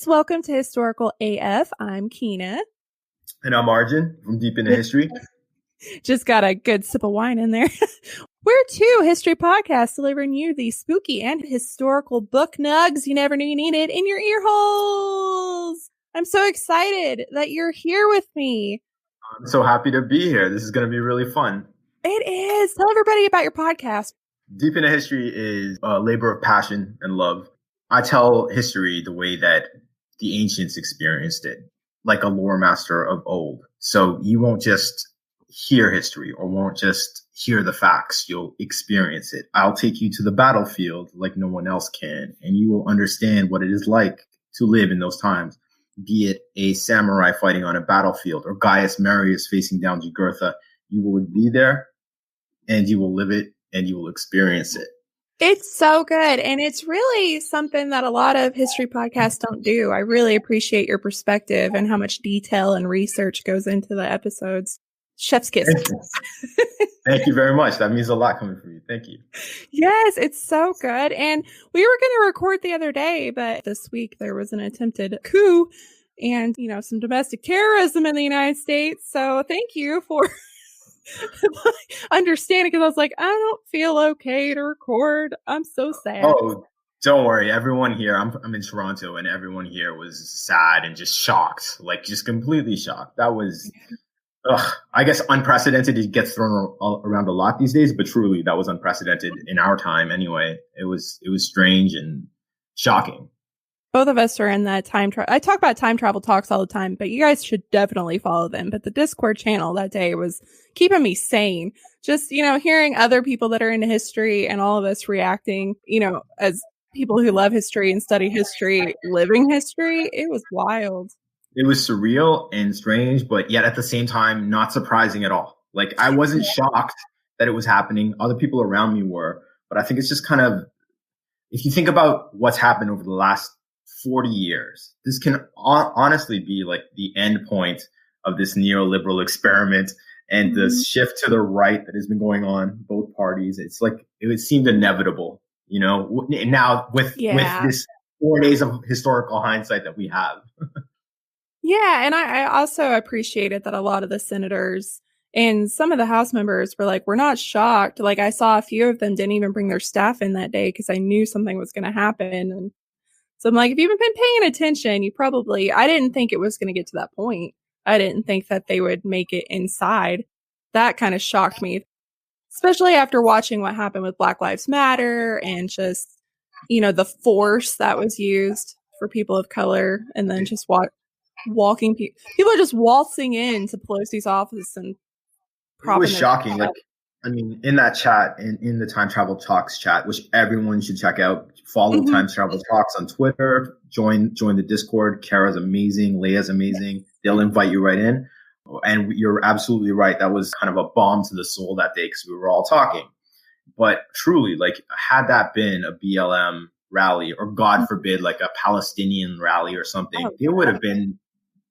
Welcome to Historical AF. I'm Keena. And I'm Arjun from Deep into History. Just got a good sip of wine in there. We're two history podcasts delivering you the spooky and historical book nugs you never knew you needed in your ear holes. I'm so excited that you're here with me. I'm so happy to be here. This is going to be really fun. It is. Tell everybody about your podcast. Deep into History is a labor of passion and love. I tell history the way that the ancients experienced it, like a lore master of old. So you won't just hear history or won't just hear the facts. You'll experience it. I'll take you to the battlefield like no one else can, and you will understand what it is like to live in those times, be it a samurai fighting on a battlefield or Gaius Marius facing down Jugurtha. You will be there and you will live it and you will experience it. It's so good. And it's really something that a lot of history podcasts don't do. I really appreciate your perspective and how much detail and research goes into the episodes. Chef's kiss. Thank you very much. That means a lot coming from you. Thank you. Yes, it's so good. And we were going to record the other day, but this week there was an attempted coup and, some domestic terrorism in the United States. So thank you for understanding, because I was like, I don't feel okay to record. I'm so sad. Oh, don't worry. Everyone here, I'm in Toronto, and everyone here was sad and just shocked, like just completely shocked. That was, I guess, unprecedented. It gets thrown around a lot these days, but truly that was unprecedented in our time anyway. It was strange and shocking. Both of us are in that time travel. I talk about time travel talks all the time, but you guys should definitely follow them. But the Discord channel that day was keeping me sane. Just, hearing other people that are into history and all of us reacting, as people who love history and study history, living history. It was wild. It was surreal and strange, but yet at the same time, not surprising at all. Like, I wasn't shocked that it was happening. Other people around me were, but I think it's just kind of, if you think about what's happened over the last 40 years, this can honestly be like the end point of this neoliberal experiment and the shift to the right that has been going on both parties. It's like, it seemed inevitable, now with this 4 days of historical hindsight that we have. Yeah. And I also appreciated that a lot of the senators and some of the House members were like, we're not shocked. Like, I saw a few of them didn't even bring their staff in that day because I knew something was going to happen. And so I'm like, if you've been paying attention, I didn't think it was going to get to that point. I didn't think that they would make it inside. That kind of shocked me, especially after watching what happened with Black Lives Matter and just, the force that was used for people of color, and then just walking people are just waltzing into Pelosi's office and it was shocking. Like, in that chat, in the Time Travel Talks chat, which everyone should check out, follow Time Travel Talks on Twitter, join the Discord. Kara's amazing. Leia's amazing. They'll invite you right in. And you're absolutely right. That was kind of a bomb to the soul that day because we were all talking. But truly, like, had that been a BLM rally or, God forbid, like a Palestinian rally or something, they would have been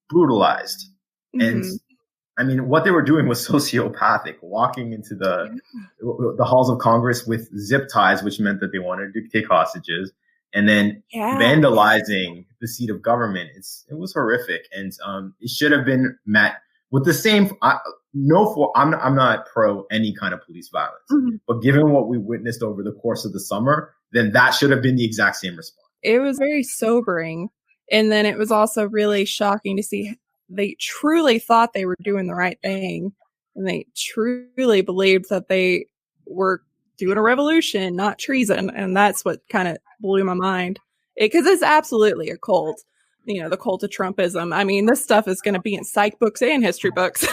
brutalized. And what they were doing was sociopathic, walking into the halls of Congress with zip ties, which meant that they wanted to take hostages, and then vandalizing the seat of government. It was horrific. And it should have been met with the same, I'm not pro any kind of police violence, but given what we witnessed over the course of the summer, then that should have been the exact same response. It was very sobering. And then it was also really shocking to see they truly thought they were doing the right thing. And they truly believed that they were doing a revolution, not treason. And that's what kind of blew my mind. Because it's absolutely a cult. The cult of Trumpism. This stuff is going to be in psych books and history books.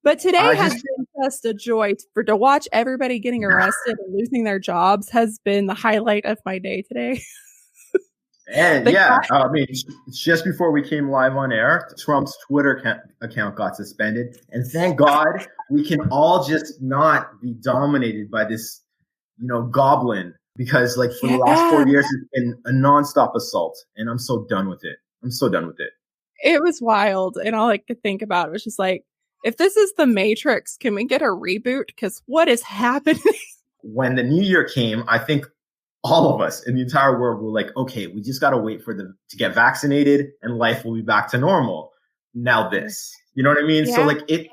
But today has been just a joy. To watch everybody getting arrested and losing their jobs has been the highlight of my day today. And just before we came live on air, Trump's Twitter account got suspended. And thank God we can all just not be dominated by this, goblin. Because for the last 4 years, it's been a nonstop assault. And I'm so done with it. It was wild. And all I could think about was just like, if this is the Matrix, can we get a reboot? Because what is happening? When the new year came, I think all of us in the entire world were like, okay, we just got to wait for them to get vaccinated and life will be back to normal. Now this, you know what I mean? So Yeah. like it,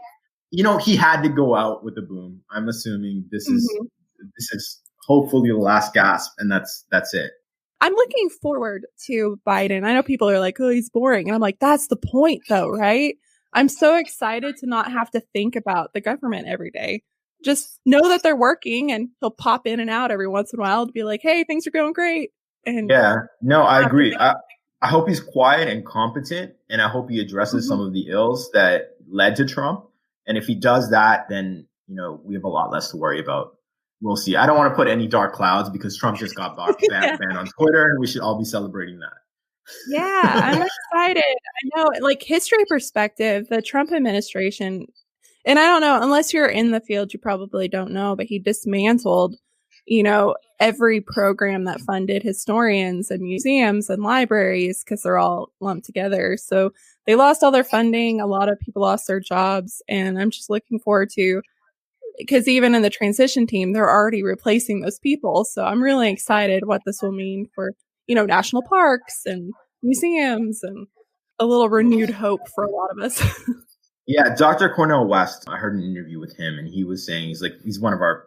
he had to go out with a boom. I'm assuming this is hopefully the last gasp, and that's it. I'm looking forward to Biden. I know people are like, oh, he's boring. And I'm like, that's the point, though, right? I'm so excited to not have to think about the government every day. Just know that they're working, and he'll pop in and out every once in a while to be like, hey, things are going great. And Yeah, no, I agree. I hope he's quiet and competent, and I hope he addresses some of the ills that led to Trump. And if he does that, then, we have a lot less to worry about. We'll see. I don't want to put any dark clouds because Trump just got banned on Twitter, and we should all be celebrating that. Yeah, I'm excited. I know, like, history perspective, the Trump administration, and I don't know, unless you're in the field, you probably don't know, but he dismantled, every program that funded historians and museums and libraries because they're all lumped together. So they lost all their funding. A lot of people lost their jobs. And I'm just looking forward to, because even in the transition team, they're already replacing those people. So I'm really excited what this will mean for, national parks and museums and a little renewed hope for a lot of us. Yeah, Dr. Cornel West, I heard an interview with him, and he was saying he's one of our,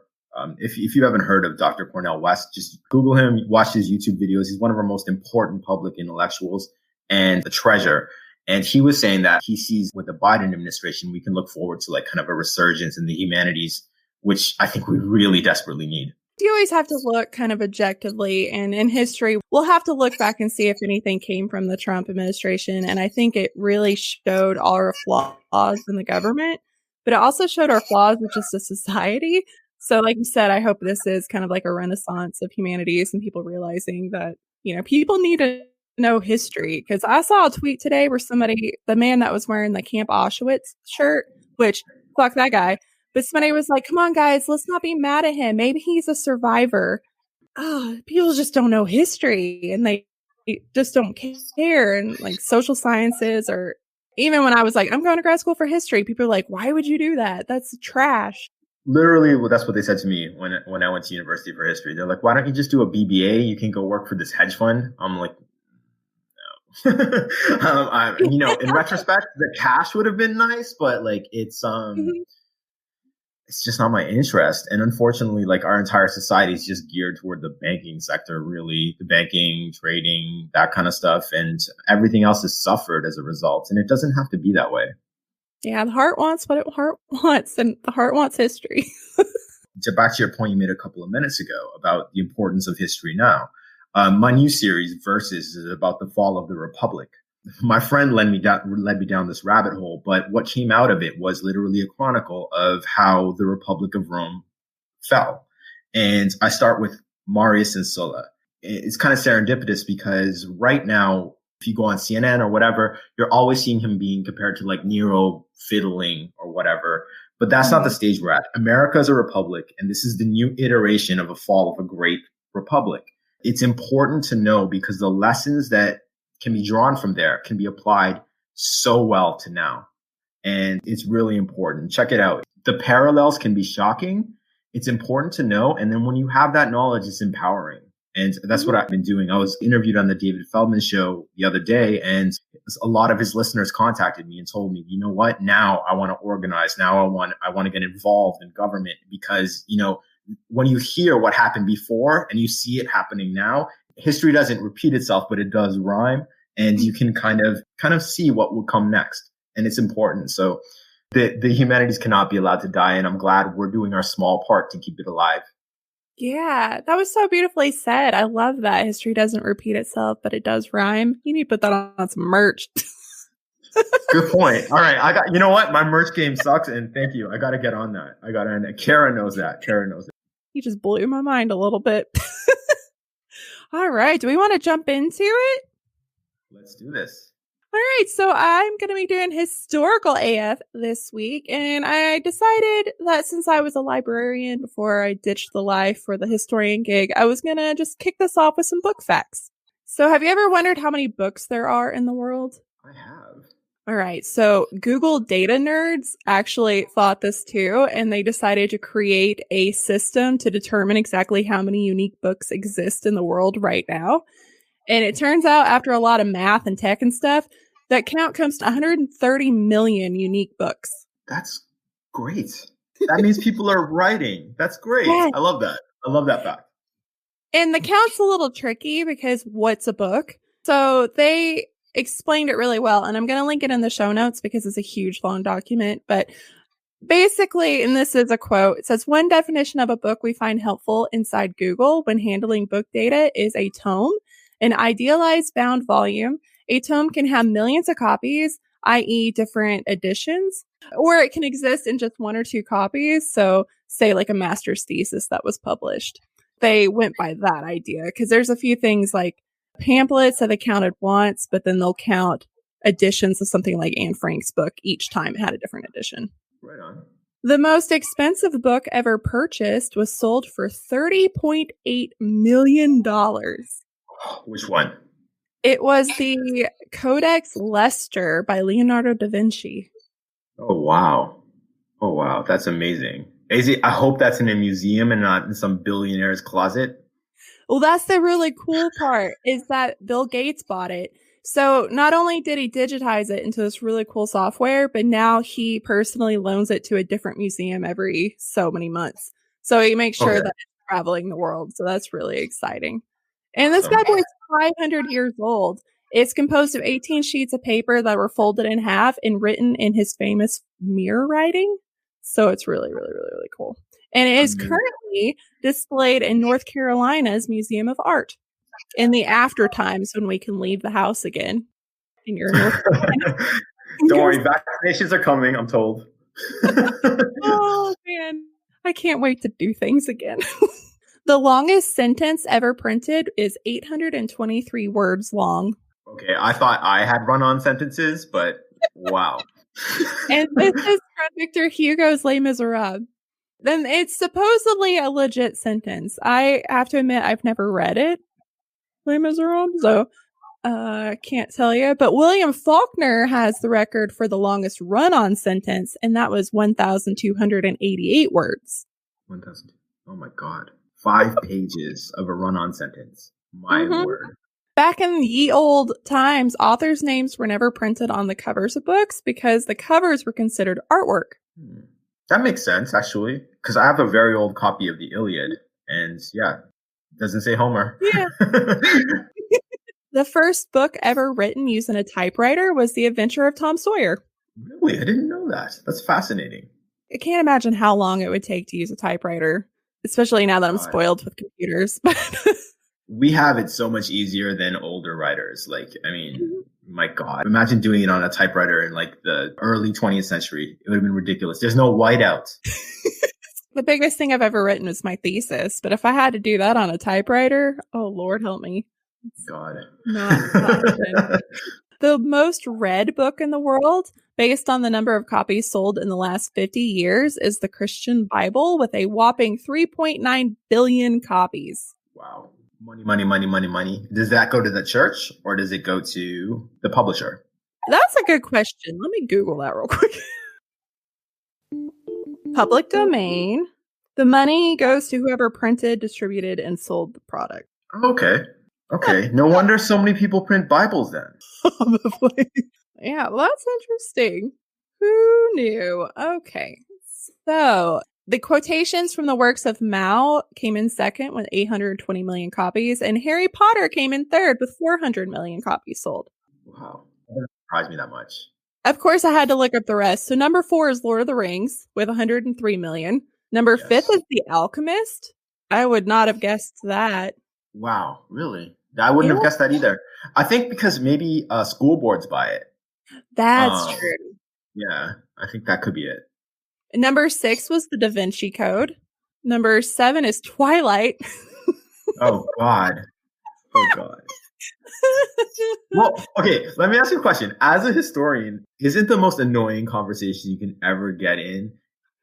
if you haven't heard of Dr. Cornel West, just Google him, watch his YouTube videos. He's one of our most important public intellectuals and a treasure. And he was saying that he sees with the Biden administration, we can look forward to like kind of a resurgence in the humanities, which I think we really desperately need. You always have to look kind of objectively, and in history, we'll have to look back and see if anything came from the Trump administration. And I think it really showed our flaws in the government, but it also showed our flaws as just a society. So like you said, I hope this is kind of like a renaissance of humanities and people realizing that, people need to know history. Because I saw a tweet today where the man that was wearing the Camp Auschwitz shirt, which fuck that guy, but somebody was like, come on, guys, let's not be mad at him. Maybe he's a survivor. People just don't know history and they just don't care. And like social sciences, or even when I was like, I'm going to grad school for history, people are like, why would you do that? That's trash. Literally, well, that's what they said to me when I went to university for history. They're like, why don't you just do a BBA? You can go work for this hedge fund. I'm like, no. In retrospect, the cash would have been nice, but like it's just not my interest. And unfortunately, like our entire society is just geared toward the banking sector, really, the banking, trading, that kind of stuff. And everything else has suffered as a result. And it doesn't have to be that way. Yeah, the heart wants what the heart wants, and the heart wants history. Back to your point you made a couple of minutes ago about the importance of history now. My new series, Versus, is about the fall of the Republic. My friend led me down this rabbit hole, but what came out of it was literally a chronicle of how the Republic of Rome fell. And I start with Marius and Sulla. It's kind of serendipitous because right now, if you go on CNN or whatever, you're always seeing him being compared to like Nero fiddling or whatever. But that's not the stage we're at. America is a republic, and this is the new iteration of a fall of a great republic. It's important to know because the lessons that can be drawn from there can be applied so well to now. And it's really important. Check it out. The parallels can be shocking. It's important to know. And then when you have that knowledge, it's empowering. And that's what I've been doing. I was interviewed on the David Feldman show the other day, and a lot of his listeners contacted me and told me, you know what, now I want to organize. Now I want to get involved in government because, when you hear what happened before and you see it happening now, history doesn't repeat itself, but it does rhyme. And you can kind of see what will come next. And it's important. So the humanities cannot be allowed to die. And I'm glad we're doing our small part to keep it alive. Yeah, that was so beautifully said. I love that. History doesn't repeat itself, but it does rhyme. You need to put that on some merch. Good point. All right. You know what? My merch game sucks. And thank you. I got to get on that. Kara knows that. You just blew my mind a little bit. All right. Do we want to jump into it? Let's do this. All right, so I'm going to be doing historical AF this week, and I decided that since I was a librarian before I ditched the life for the historian gig, I was going to just kick this off with some book facts. So have you ever wondered how many books there are in the world? I have. All right. So Google data nerds actually thought this too, and they decided to create a system to determine exactly how many unique books exist in the world right now. And it turns out, after a lot of math and tech and stuff, that count comes to 130 million unique books. That's great. That means people are writing. That's great. Yeah. I love that. I love that fact. And the count's a little tricky because what's a book? So they explained it really well, and I'm going to link it in the show notes because it's a huge long document. But basically, and this is a quote, it says, one definition of a book we find helpful inside Google when handling book data is a tome, an idealized bound volume. A tome can have millions of copies, i.e. different editions, or it can exist in just one or two copies. So say like a master's thesis that was published. They went by that idea because there's a few things like pamphlets that they counted once, but then they'll count editions of something like Anne Frank's book each time it had a different edition. Right on. The most expensive book ever purchased was sold for $30.8 million. Which one? It was the Codex Leicester by Leonardo da Vinci. Oh, wow. Oh, wow. That's amazing. I hope that's in a museum and not in some billionaire's closet. Well, that's the really cool part, is that Bill Gates bought it. So not only did he digitize it into this really cool software, but now he personally loans it to a different museum every so many months. So he makes sure that it's traveling the world. So that's really exciting. And this bad boy is 500 years old. It's composed of 18 sheets of paper that were folded in half and written in his famous mirror writing. So it's really, really, really, really cool. And it is currently displayed in North Carolina's Museum of Art in the after times when we can leave the house again. And you're in North Carolina. Don't worry, vaccinations are coming, I'm told. Oh, man. I can't wait to do things again. The longest sentence ever printed is 823 words long. Okay, I thought I had run-on sentences, but wow. And this is from Victor Hugo's Les Miserables. Then it's supposedly a legit sentence. I have to admit, I've never read it, Les Miserables, so I can't tell you. But William Faulkner has the record for the longest run-on sentence, and that was 1,288 words. 1,000. Oh my God. 5 pages of a run-on sentence. My word. Back in ye old times, authors' names were never printed on the covers of books because the covers were considered artwork. That makes sense, actually, because I have a very old copy of the Iliad, and yeah, it doesn't say Homer. Yeah. The first book ever written using a typewriter was The Adventure of Tom Sawyer. Really? I didn't know that. That's fascinating. I can't imagine how long it would take to use a typewriter, especially now that I'm spoiled with computers. We have it so much easier than older writers. Like, I mean, my God, imagine doing it on a typewriter in like the early 20th century. It would have been ridiculous. There's no whiteout. The biggest thing I've ever written was my thesis. But if I had to do that on a typewriter, oh, Lord help me. God. Not the most read book in the world, based on the number of copies sold in the last 50 years, is the Christian Bible with a whopping 3.9 billion copies. Wow. Money, money, money, money, money. Does that go to the church or does it go to the publisher? That's a good question. Let me Google that real quick. Public domain. The money goes to whoever printed, distributed, and sold the product. Okay. Okay. No wonder so many people print Bibles then. Probably. Yeah, well, that's interesting. Who knew? Okay. So the quotations from the works of Mao came in second with 820 million copies, and Harry Potter came in third with 400 million copies sold. Wow. That doesn't surprise me that much. Of course, I had to look up the rest. So number 4 is Lord of the Rings with 103 million. Number 5 is The Alchemist. I would not have guessed that. Wow, really? I wouldn't have guessed that either. I think because maybe school boards buy it. That's true. Yeah, I think that could be it. Number 6 was the Da Vinci Code. Number 7 is Twilight. Oh, God. Oh, God. Well, okay, let me ask you a question. As a historian, isn't the most annoying conversation you can ever get in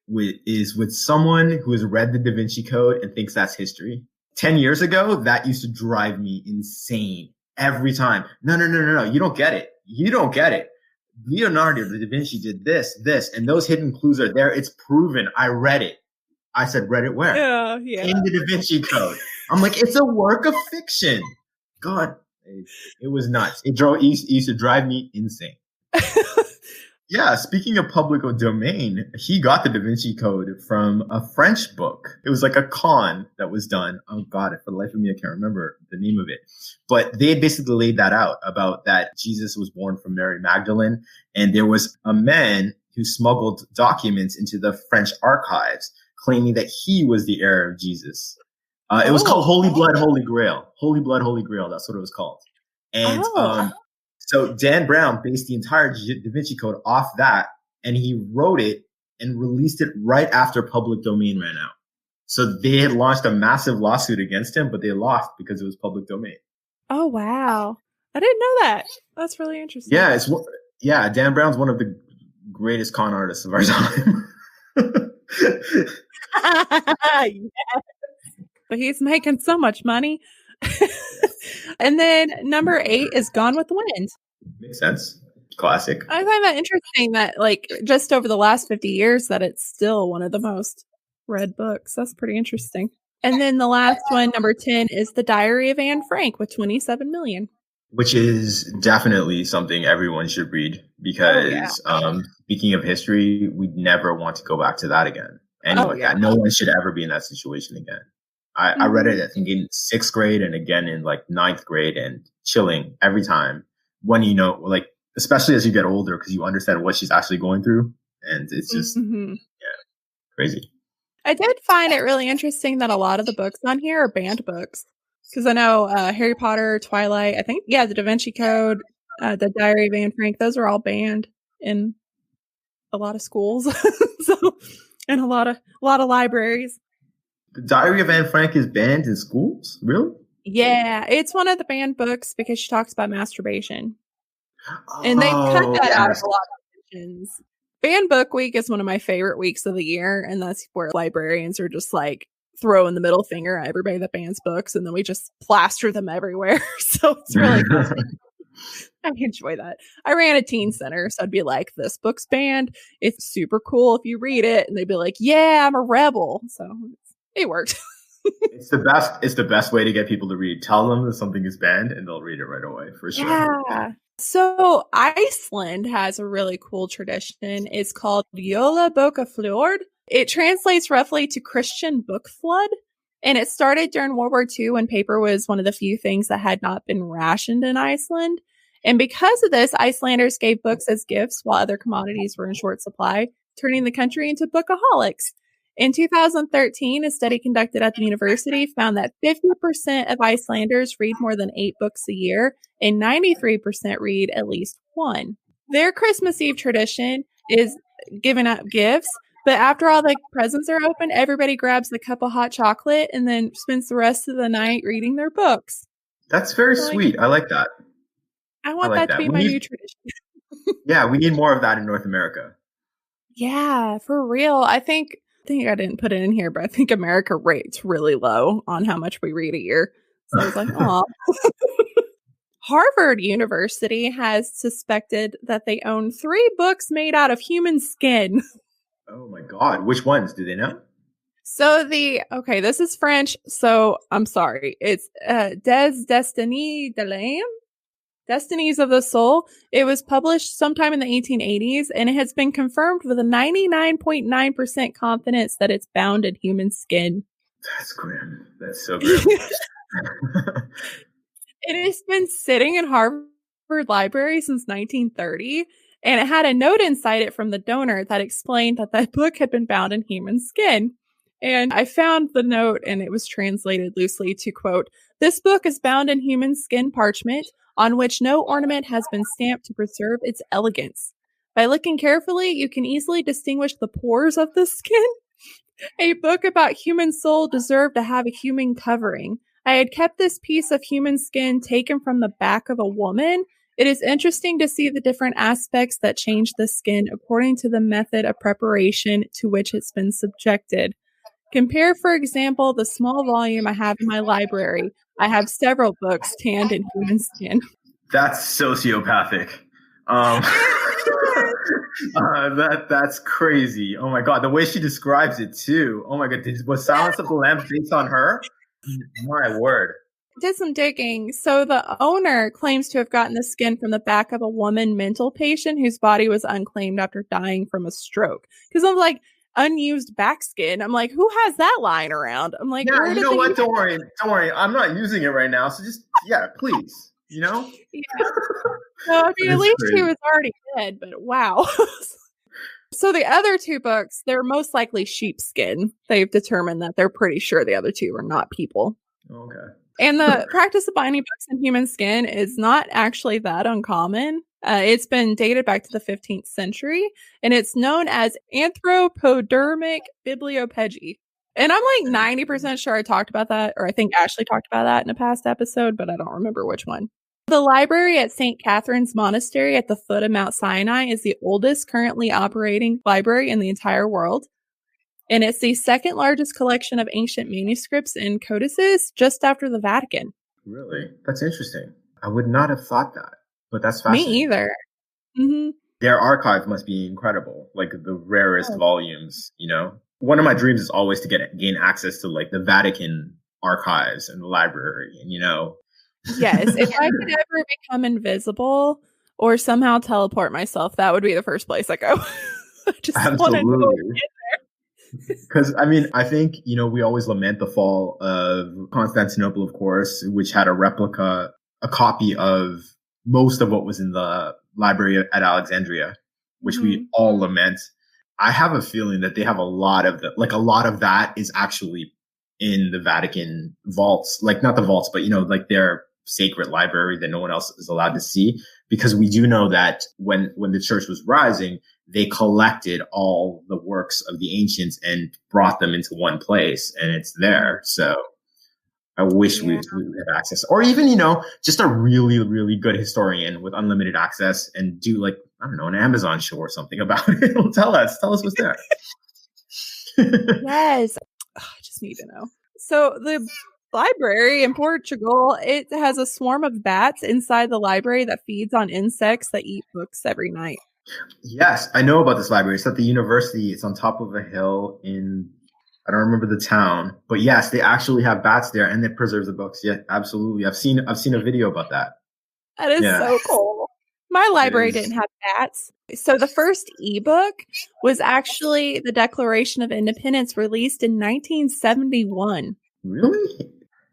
with someone who has read the Da Vinci Code and thinks that's history? 10 years ago, that used to drive me insane every time. No. You don't get it. You don't get it. Leonardo da Vinci did this, and those hidden clues are there. It's proven. I read it. I said, read it where? Yeah. In the Da Vinci Code. I'm like, it's a work of fiction. God, it was nuts. It used to drive me insane. Yeah, speaking of public domain, he got the Da Vinci Code from a French book. It was like a con that was done. Oh God, for the life of me, I can't remember the name of it. But they basically laid that out about that Jesus was born from Mary Magdalene. And there was a man who smuggled documents into the French archives claiming that he was the heir of Jesus. It was called Holy Blood, Holy Grail. Holy Blood, Holy Grail. That's what it was called. And so Dan Brown based the entire Da Vinci Code off that, and he wrote it and released it right after public domain ran out. So they had launched a massive lawsuit against him, but they lost because it was public domain. Oh, wow. I didn't know that. That's really interesting. Yeah, Dan Brown's one of the greatest con artists of our time. Yes. But he's making so much money. And then number 8 is Gone with the Wind. Makes sense. Classic. I find that interesting that like just over the last 50 years that it's still one of the most read books. That's pretty interesting. And then the last one, number 10, is The Diary of Anne Frank with 27 million. Which is definitely something everyone should read because speaking of history, we'd never want to go back to that again. No one should ever be in that situation again. I read it, I think, in 6th grade and again in like 9th grade, and chilling every time when, you know, like, especially as you get older, because you understand what she's actually going through. And it's just, crazy. I did find it really interesting that a lot of the books on here are banned books. Because I know Harry Potter, Twilight, I think, the Da Vinci Code, the Diary of Anne Frank, those are all banned in a lot of schools. And a lot of libraries. The Diary of Anne Frank is banned in schools? Really? Yeah, it's one of the banned books because she talks about masturbation. And they cut that out of a lot of editions. Banned Book Week is one of my favorite weeks of the year, and that's where librarians are just like throwing the middle finger at everybody that bans books, and then we just plaster them everywhere. So it's really cool. I enjoy that. I ran a teen center, so I'd be like, this book's banned. It's super cool if you read it. And they'd be like, yeah, I'm a rebel. So it worked. It's the best way to get people to read. Tell them that something is banned and they'll read it right away, for sure. Yeah. So Iceland has a really cool tradition. It's called Jólabókaflóð. It translates roughly to Christian book flood. And it started during World War II when paper was one of the few things that had not been rationed in Iceland. And because of this, Icelanders gave books as gifts while other commodities were in short supply, turning the country into bookaholics. In 2013, a study conducted at the university found that 50% of Icelanders read more than 8 books a year, and 93% read at least one. Their Christmas Eve tradition is giving out gifts, but after all the presents are opened, everybody grabs a cup of hot chocolate and then spends the rest of the night reading their books. That's very sweet. I like that. I want that to be my new tradition. Yeah, we need more of that in North America. Yeah, for real. I think I didn't put it in here, but I think America rates really low on how much we read a year. So I was like, oh. Harvard University has suspected that they own 3 books made out of human skin. Oh my God. Which ones? Do they know? So this is French, so I'm sorry. It's Des Destinies de l'âme. Destinies of the Soul. It was published sometime in the 1880s, and it has been confirmed with a 99.9% confidence that it's bound in human skin. That's grim. That's so grim. It has been sitting in Harvard Library since 1930, and it had a note inside it from the donor that explained that that book had been bound in human skin. And I found the note, and it was translated loosely to, quote, "This book is bound in human skin parchment, on which no ornament has been stamped to preserve its elegance. By looking carefully, you can easily distinguish the pores of the skin. A book about human soul deserved to have a human covering. I had kept this piece of human skin taken from the back of a woman. It is interesting to see the different aspects that change the skin according to the method of preparation to which it's been subjected. Compare, for example, the small volume I have in my library. I have several books tanned in human skin." That's sociopathic. That's crazy. Oh my god, the way she describes it too. Oh my god, was Silence of the Lambs based on her? My word. Did some digging. So the owner claims to have gotten the skin from the back of a woman mental patient whose body was unclaimed after dying from a stroke. Because I'm like, unused back skin. I'm like, who has that lying around? I'm like, yeah, you know what? Don't worry. I'm not using it right now. So just, yeah, please. You know? Yeah. So, I mean, at least he was already dead, but wow. So the other two books, they're most likely sheepskin. They've determined that they're pretty sure the other two are not people. Okay. And the practice of binding books in human skin is not actually that uncommon. It's been dated back to the 15th century, and it's known as anthropodermic bibliopegy. And I'm like 90% sure I talked about that, or I think Ashley talked about that in a past episode, but I don't remember which one. The library at St. Catherine's Monastery at the foot of Mount Sinai is the oldest currently operating library in the entire world. And it's the second largest collection of ancient manuscripts and codices just after the Vatican. Really? That's interesting. I would not have thought that, but that's fascinating. Me either. Mm-hmm. Their archive must be incredible, like the rarest volumes, you know? One of my dreams is always to gain access to like the Vatican archives and the library, and you know. Yes, if I could ever become invisible or somehow teleport myself, that would be the first place I go. I just want to go in there. Because, I mean, I think, you know, we always lament the fall of Constantinople, of course, which had a copy of most of what was in the library at Alexandria, which we all lament. I have a feeling that they have a lot of that is actually in the Vatican vaults, like not the vaults, but, you know, like their sacred library that no one else is allowed to see, because we do know that when the church was rising, they collected all the works of the ancients and brought them into one place, and it's there. So I wish we would have access, or even, you know, just a really, really good historian with unlimited access and do like, I don't know, an Amazon show or something about it. Tell us what's there. Yes. I just need to know. So the library in Portugal, it has a swarm of bats inside the library that feeds on insects that eat books every night. Yes, I know about this library. It's at the university. It's on top of a hill I don't remember the town, but yes, they actually have bats there and they preserve the books. Yeah, absolutely. I've seen a video about that. That is so cool. My library didn't have bats. So the first ebook was actually the Declaration of Independence, released in 1971. Really?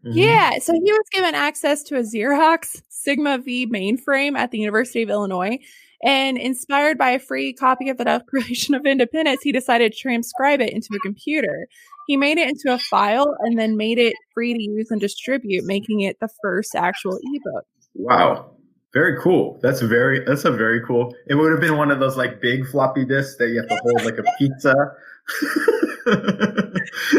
Mm-hmm. Yeah. So he was given access to a Xerox Sigma V mainframe at the University of Illinois. And inspired by a free copy of the Declaration of Independence, he decided to transcribe it into a computer. He made it into a file and then made it free to use and distribute, making it the first actual ebook. Wow. Very cool. That's a very cool. It would have been one of those like big floppy disks that you have to hold like a pizza.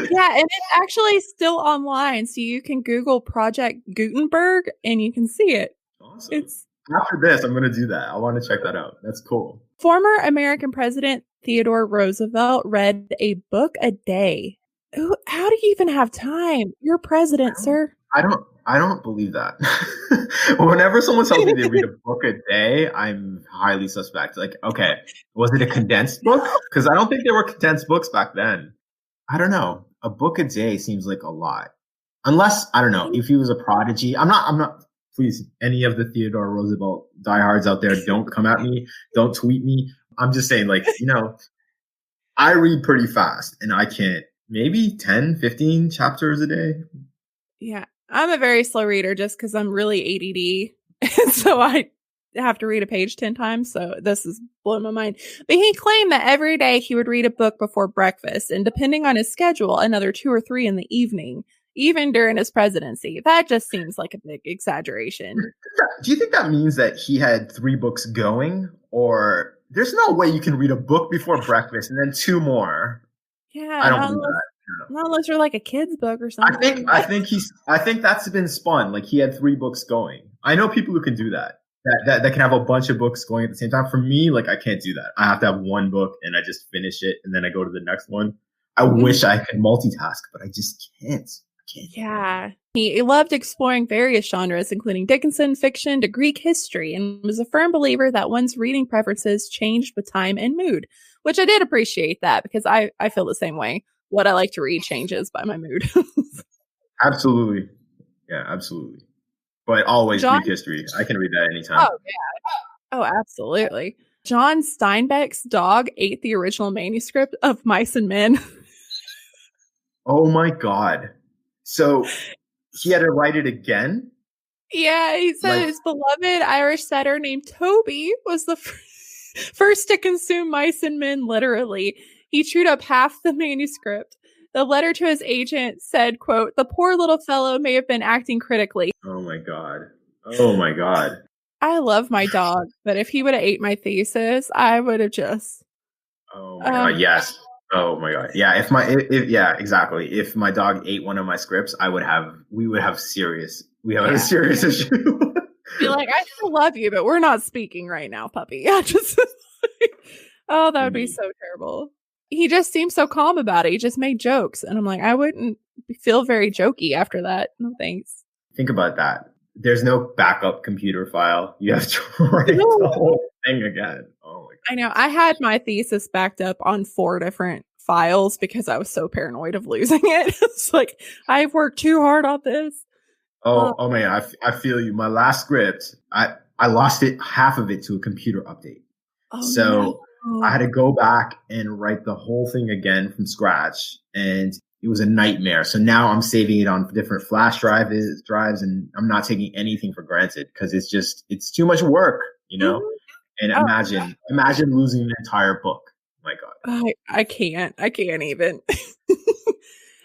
Yeah, and it's actually still online, so you can Google Project Gutenberg and you can see it. Awesome. After this, I'm going to do that. I want to check that out. That's cool. Former American President Theodore Roosevelt read a book a day. How do you even have time? You're president, sir. I don't believe that. Whenever someone tells me they read a book a day, I'm highly suspect. Like, okay, was it a condensed book? Because I don't think there were condensed books back then. I don't know. A book a day seems like a lot. Unless, I don't know, if he was a prodigy. I'm not, please, any of the Theodore Roosevelt diehards out there, don't come at me. Don't tweet me. I'm just saying, like, you know, I read pretty fast and I can't, maybe 10, 15 chapters a day. Yeah. I'm a very slow reader just because I'm really ADD. And so I have to read a page 10 times. So this is blowing my mind. But he claimed that every day he would read a book before breakfast, and depending on his schedule, another 2 or 3 in the evening, even during his presidency. That just seems like a big exaggeration. Do you think that means that he had 3 books going? Or there's no way you can read a book before breakfast and then 2 more. Yeah. I don't believe that. Not unless you're like a kid's book or something. I think that's been spun. Like he had 3 books going. I know people who can do that. That can have a bunch of books going at the same time. For me, like I can't do that. I have to have 1 book and I just finish it and then I go to the next one. I wish I could multitask, but I just can't. Yeah. He loved exploring various genres, including Dickinson fiction to Greek history, and was a firm believer that one's reading preferences changed with time and mood, which I did appreciate that because I feel the same way. What I like to read changes by my mood. Absolutely. Yeah, absolutely. But always John, Greek history. I can read that anytime. oh, yeah. Oh, absolutely. John Steinbeck's dog ate the original manuscript of Mice and Men. Oh my God. So he had to write it again? Yeah, he said his beloved Irish setter named Toby was the first to consume Mice and Men literally. He chewed up half the manuscript. The letter to his agent said, quote, "The poor little fellow may have been acting critically." Oh my God. Oh my God. I love my dog, but if he would have ate my thesis, I would have just... Oh my God. Yes. Oh my God. Yeah. Yeah, exactly. If my dog ate one of my scripts, we would have a serious issue. Be like, I still love you, but we're not speaking right now, puppy. Yeah, just oh, that would be so terrible. He just seemed so calm about it. He just made jokes, and I'm like, I wouldn't feel very jokey after that. No thanks. Think about that. There's no backup computer file. You have to write the whole thing again. Oh my God. I know. I had my thesis backed up on 4 different files because I was so paranoid of losing it. It's like, I've worked too hard on this. Oh man, I feel you. My last script, I lost it, half of it, to a computer update. So no. I had to go back and write the whole thing again from scratch, and it was a nightmare. So now I'm saving it on different flash drives, and I'm not taking anything for granted because it's too much work, you know? And imagine losing an entire book. My God. I can't even.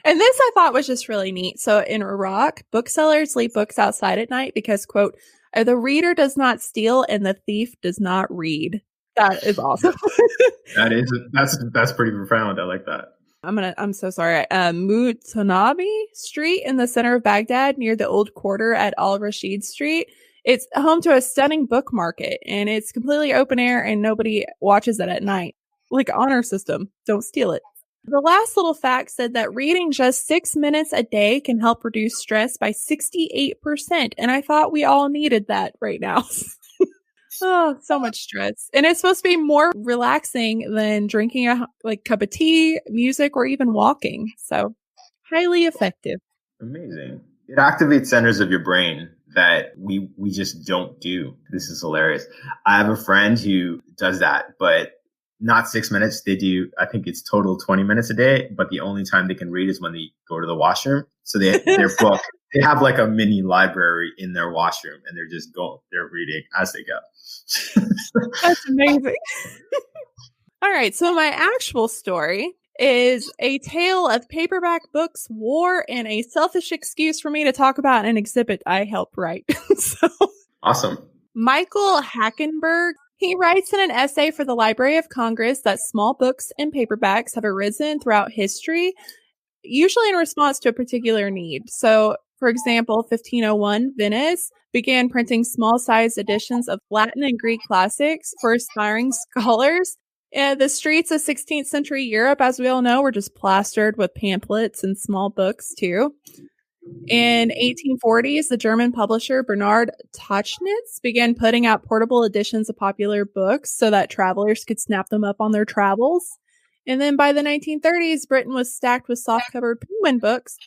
And this I thought was just really neat. So in Iraq, booksellers leave books outside at night because, quote, "the reader does not steal and the thief does not read." That is awesome. That's pretty profound. I like that. I'm so sorry. Mutanabi Street in the center of Baghdad near the old quarter at Al Rashid Street. It's home to a stunning book market, and it's completely open air and nobody watches it at night. Like honor system. Don't steal it. The last little fact said that reading just 6 minutes a day can help reduce stress by 68%. And I thought we all needed that right now. Oh, so much stress. And it's supposed to be more relaxing than drinking a cup of tea, music, or even walking. So highly effective. Amazing. It activates centers of your brain that we just don't do. This is hilarious. I have a friend who does that, but not 6 minutes. They do, I think it's total 20 minutes a day, but the only time they can read is when they go to the washroom. So their book, they have like a mini library in their washroom, and they're reading as they go. That's amazing. All right. So my actual story is a tale of paperback books, war, and a selfish excuse for me to talk about an exhibit I helped write. So awesome. Michael Hackenberg, he writes in an essay for the Library of Congress that small books and paperbacks have arisen throughout history, usually in response to a particular need. So, for example, 1501, Venice began printing small-sized editions of Latin and Greek classics for aspiring scholars. And the streets of 16th century Europe, as we all know, were just plastered with pamphlets and small books, too. In 1840s, the German publisher Bernhard Tauchnitz began putting out portable editions of popular books so that travelers could snap them up on their travels. And then by the 1930s, Britain was stacked with soft-covered penguin books.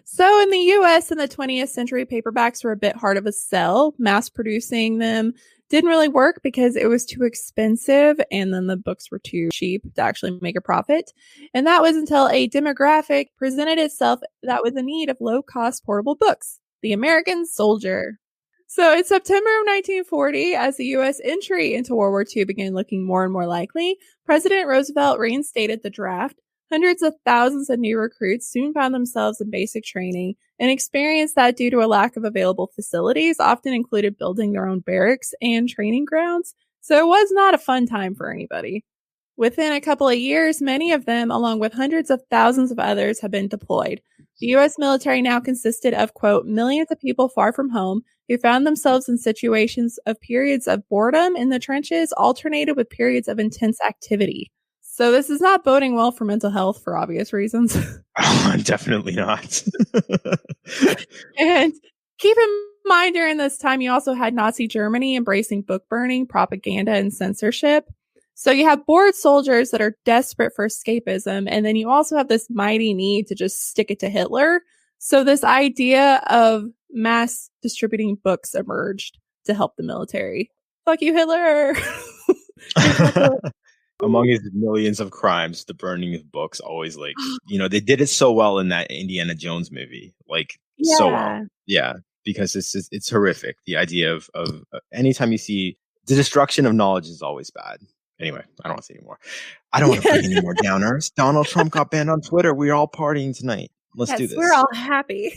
So in the U.S. in the 20th century, paperbacks were a bit hard of a sell. Mass producing them didn't really work because it was too expensive, and then the books were too cheap to actually make a profit. And that was until a demographic presented itself that was in need of low-cost portable books, the American soldier. So in September of 1940, as the U.S. entry into World War II began looking more and more likely, President Roosevelt reinstated the draft. Hundreds of thousands of new recruits soon found themselves in basic training, and experience that due to a lack of available facilities often included building their own barracks and training grounds. So it was not a fun time for anybody. Within a couple of years, many of them, along with hundreds of thousands of others, have been deployed. The U.S. military now consisted of, quote, millions of people far from home who found themselves in situations of periods of boredom in the trenches alternated with periods of intense activity. So this is not boding well for mental health for obvious reasons. Oh, definitely not. And keep in mind, during this time, you also had Nazi Germany embracing book burning, propaganda, and censorship. So you have bored soldiers that are desperate for escapism, and then you also have this mighty need to just stick it to Hitler. So this idea of mass distributing books emerged to help the military. Fuck you, Hitler! Among his millions of crimes, the burning of books always, like, they did it so well in that Indiana Jones movie, like, so well. Yeah, because it's horrific. The idea of anytime you see the destruction of knowledge is always bad. Anyway, I don't want to say anymore. I don't want to bring any more downers. Donald Trump got banned on Twitter. We're all partying tonight. Let's do this. We're all happy.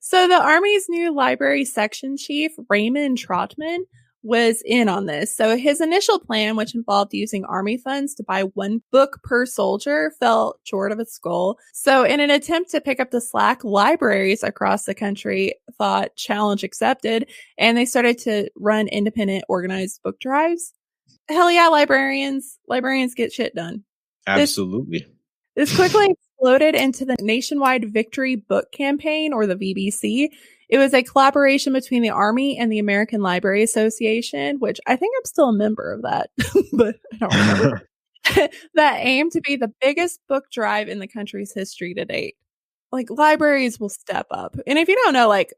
So the Army's new library section chief, Raymond Trotman, was in on this. So his initial plan, which involved using Army funds to buy one book per soldier, fell short of its goal. So in an attempt to pick up the slack, libraries across the country thought challenge accepted, and they started to run independent organized book drives. Hell yeah, librarians get shit done. Absolutely. This quickly exploded into the Nationwide Victory Book Campaign, or the VBC. It was a collaboration between the Army and the American Library Association, which I think I'm still a member of that, but I don't remember. That aimed to be the biggest book drive in the country's history to date. Like, libraries will step up. And if you don't know, like,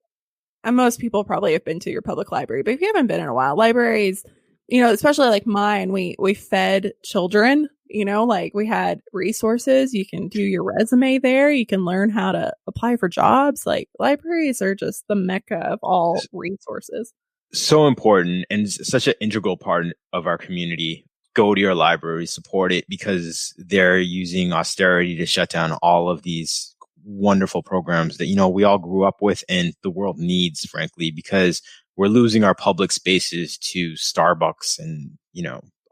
most people probably have been to your public library, but if you haven't been in a while, libraries, especially like mine, we fed children, like we had resources. You can do your resume there. You can learn how to apply for jobs. Like, libraries are just the mecca of all resources. So important and such an integral part of our community. Go to your library, support it, because they're using austerity to shut down all of these wonderful programs that, we all grew up with and the world needs, frankly, because we're losing our public spaces to Starbucks and,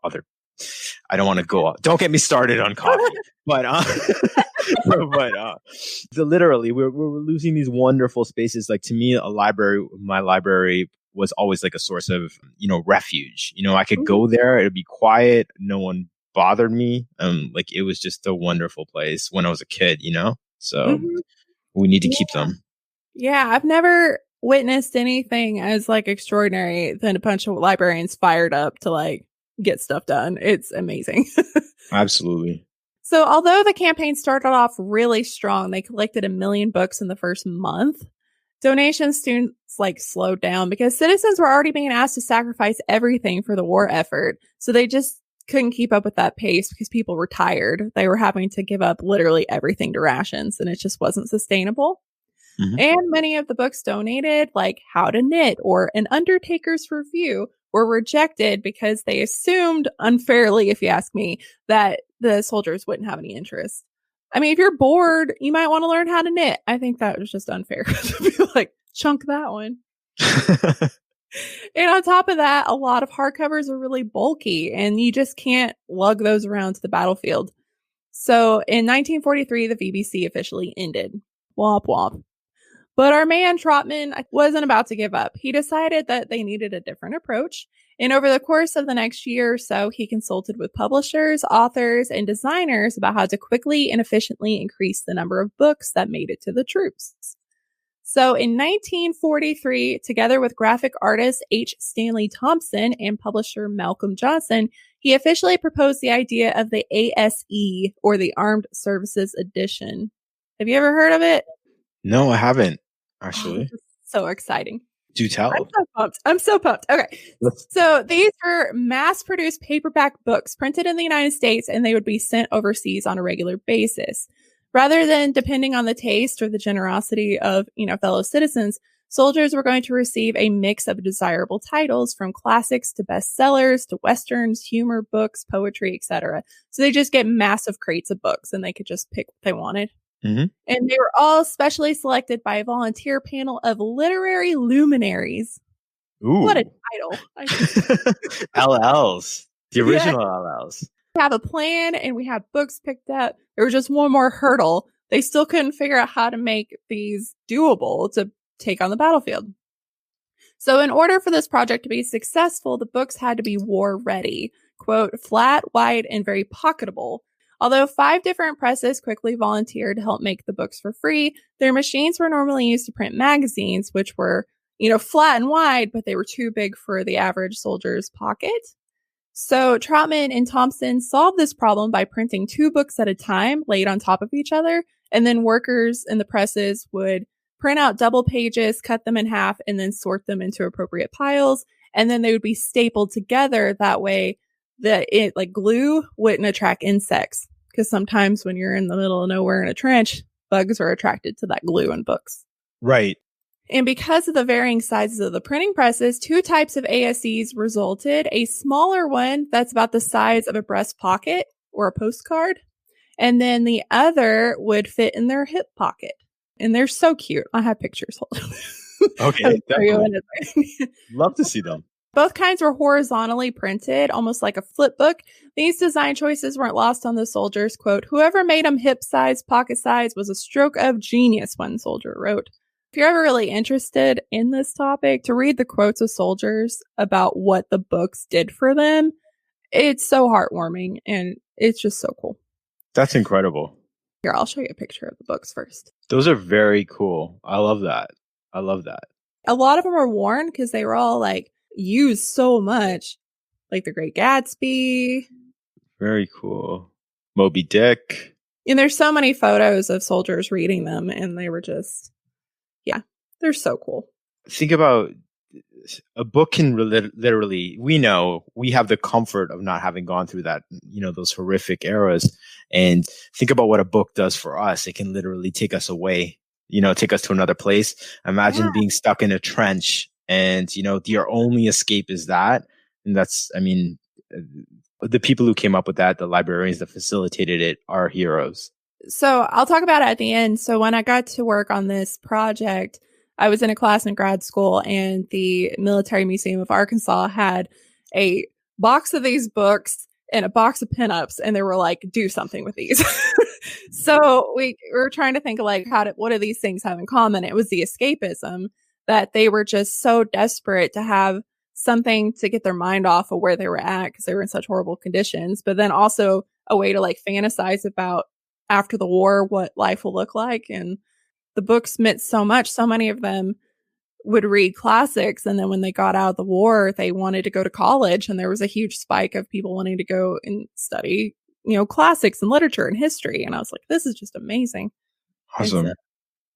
other. I don't want to go. Don't get me started on coffee, but literally, we're losing these wonderful spaces. Like, to me, my library was always like a source of refuge. I could go there; it'd be quiet, no one bothered me. Like, it was just a wonderful place when I was a kid. So we need to keep them. Yeah, I've never witnessed anything as like extraordinary than a bunch of librarians fired up to like get stuff done. It's amazing. Absolutely. So although the campaign started off really strong, they collected 1 million books in the first month. Donations soon slowed down because citizens were already being asked to sacrifice everything for the war effort. So they just couldn't keep up with that pace because people were tired. They were having to give up literally everything to rations, and it just wasn't sustainable. And many of the books donated, like How to Knit or An Undertaker's Review, were rejected because they assumed, unfairly, if you ask me, that the soldiers wouldn't have any interest. I mean, if you're bored, you might want to learn how to knit. I think that was just unfair to be like, chunk that one. And on top of that, a lot of hardcovers are really bulky, and you just can't lug those around to the battlefield. So in 1943, the VBC officially ended. Womp womp. But our man Trotman wasn't about to give up. He decided that they needed a different approach. And over the course of the next year or so, he consulted with publishers, authors, and designers about how to quickly and efficiently increase the number of books that made it to the troops. So in 1943, together with graphic artist H. Stanley Thompson and publisher Malcolm Johnson, he officially proposed the idea of the ASE, or the Armed Services Edition. Have you ever heard of it? No, I haven't, actually. Oh, so exciting. Do tell. I'm so pumped. Okay. So these were mass-produced paperback books printed in the United States, and they would be sent overseas on a regular basis. Rather than depending on the taste or the generosity of, fellow citizens, soldiers were going to receive a mix of desirable titles, from classics to bestsellers to westerns, humor books, poetry, etc. So they just get massive crates of books, and they could just pick what they wanted. And they were all specially selected by a volunteer panel of literary luminaries. Ooh. What a title. LLs. The original LLs. We have a plan, and we have books picked up. There was just one more hurdle. They still couldn't figure out how to make these doable to take on the battlefield. So in order for this project to be successful, the books had to be war ready, quote, flat, wide, and very pocketable. Although 5 different presses quickly volunteered to help make the books for free, their machines were normally used to print magazines, which were, flat and wide, but they were too big for the average soldier's pocket. So Troutman and Thompson solved this problem by printing 2 books at a time laid on top of each other, and then workers in the presses would print out double pages, cut them in half, and then sort them into appropriate piles, and then they would be stapled together. That way like glue wouldn't attract insects, because sometimes when you're in the middle of nowhere in a trench, bugs are attracted to that glue in books. Right. And because of the varying sizes of the printing presses, 2 types of ASEs resulted. A smaller one that's about the size of a breast pocket or a postcard, and then the other would fit in their hip pocket. And they're so cute. I have pictures. Okay, definitely. Love to see them. Both kinds were horizontally printed, almost like a flip book. These design choices weren't lost on the soldiers. Quote, whoever made them hip size, pocket size was a stroke of genius, one soldier wrote. If you're ever really interested in this topic, to read the quotes of soldiers about what the books did for them, it's so heartwarming and it's just so cool. That's incredible. Here, I'll show you a picture of the books first. Those are very cool. I love that. A lot of them are worn because they were all like used so much, like The Great Gatsby. Very cool. Moby Dick. And there's so many photos of soldiers reading them, and they were just, they're so cool. Think about a book can literally, we know we have the comfort of not having gone through that, those horrific eras. And think about what a book does for us. It can literally take us away, take us to another place. Imagine being stuck in a trench and, your only escape is that. And that's, the people who came up with that, the librarians that facilitated it, are heroes. So I'll talk about it at the end. So when I got to work on this project, I was in a class in grad school, and the Military Museum of Arkansas had a box of these books and a box of pinups, and they were like, do something with these. So we were trying to think of like, what do these things have in common? It was the escapism, that they were just so desperate to have something to get their mind off of where they were at because they were in such horrible conditions, but then also a way to like fantasize about after the war, what life will look like. And the books meant so much. So many of them would read classics. And then when they got out of the war, they wanted to go to college. And there was a huge spike of people wanting to go and study, classics and literature and history. And I was like, this is just amazing. Awesome.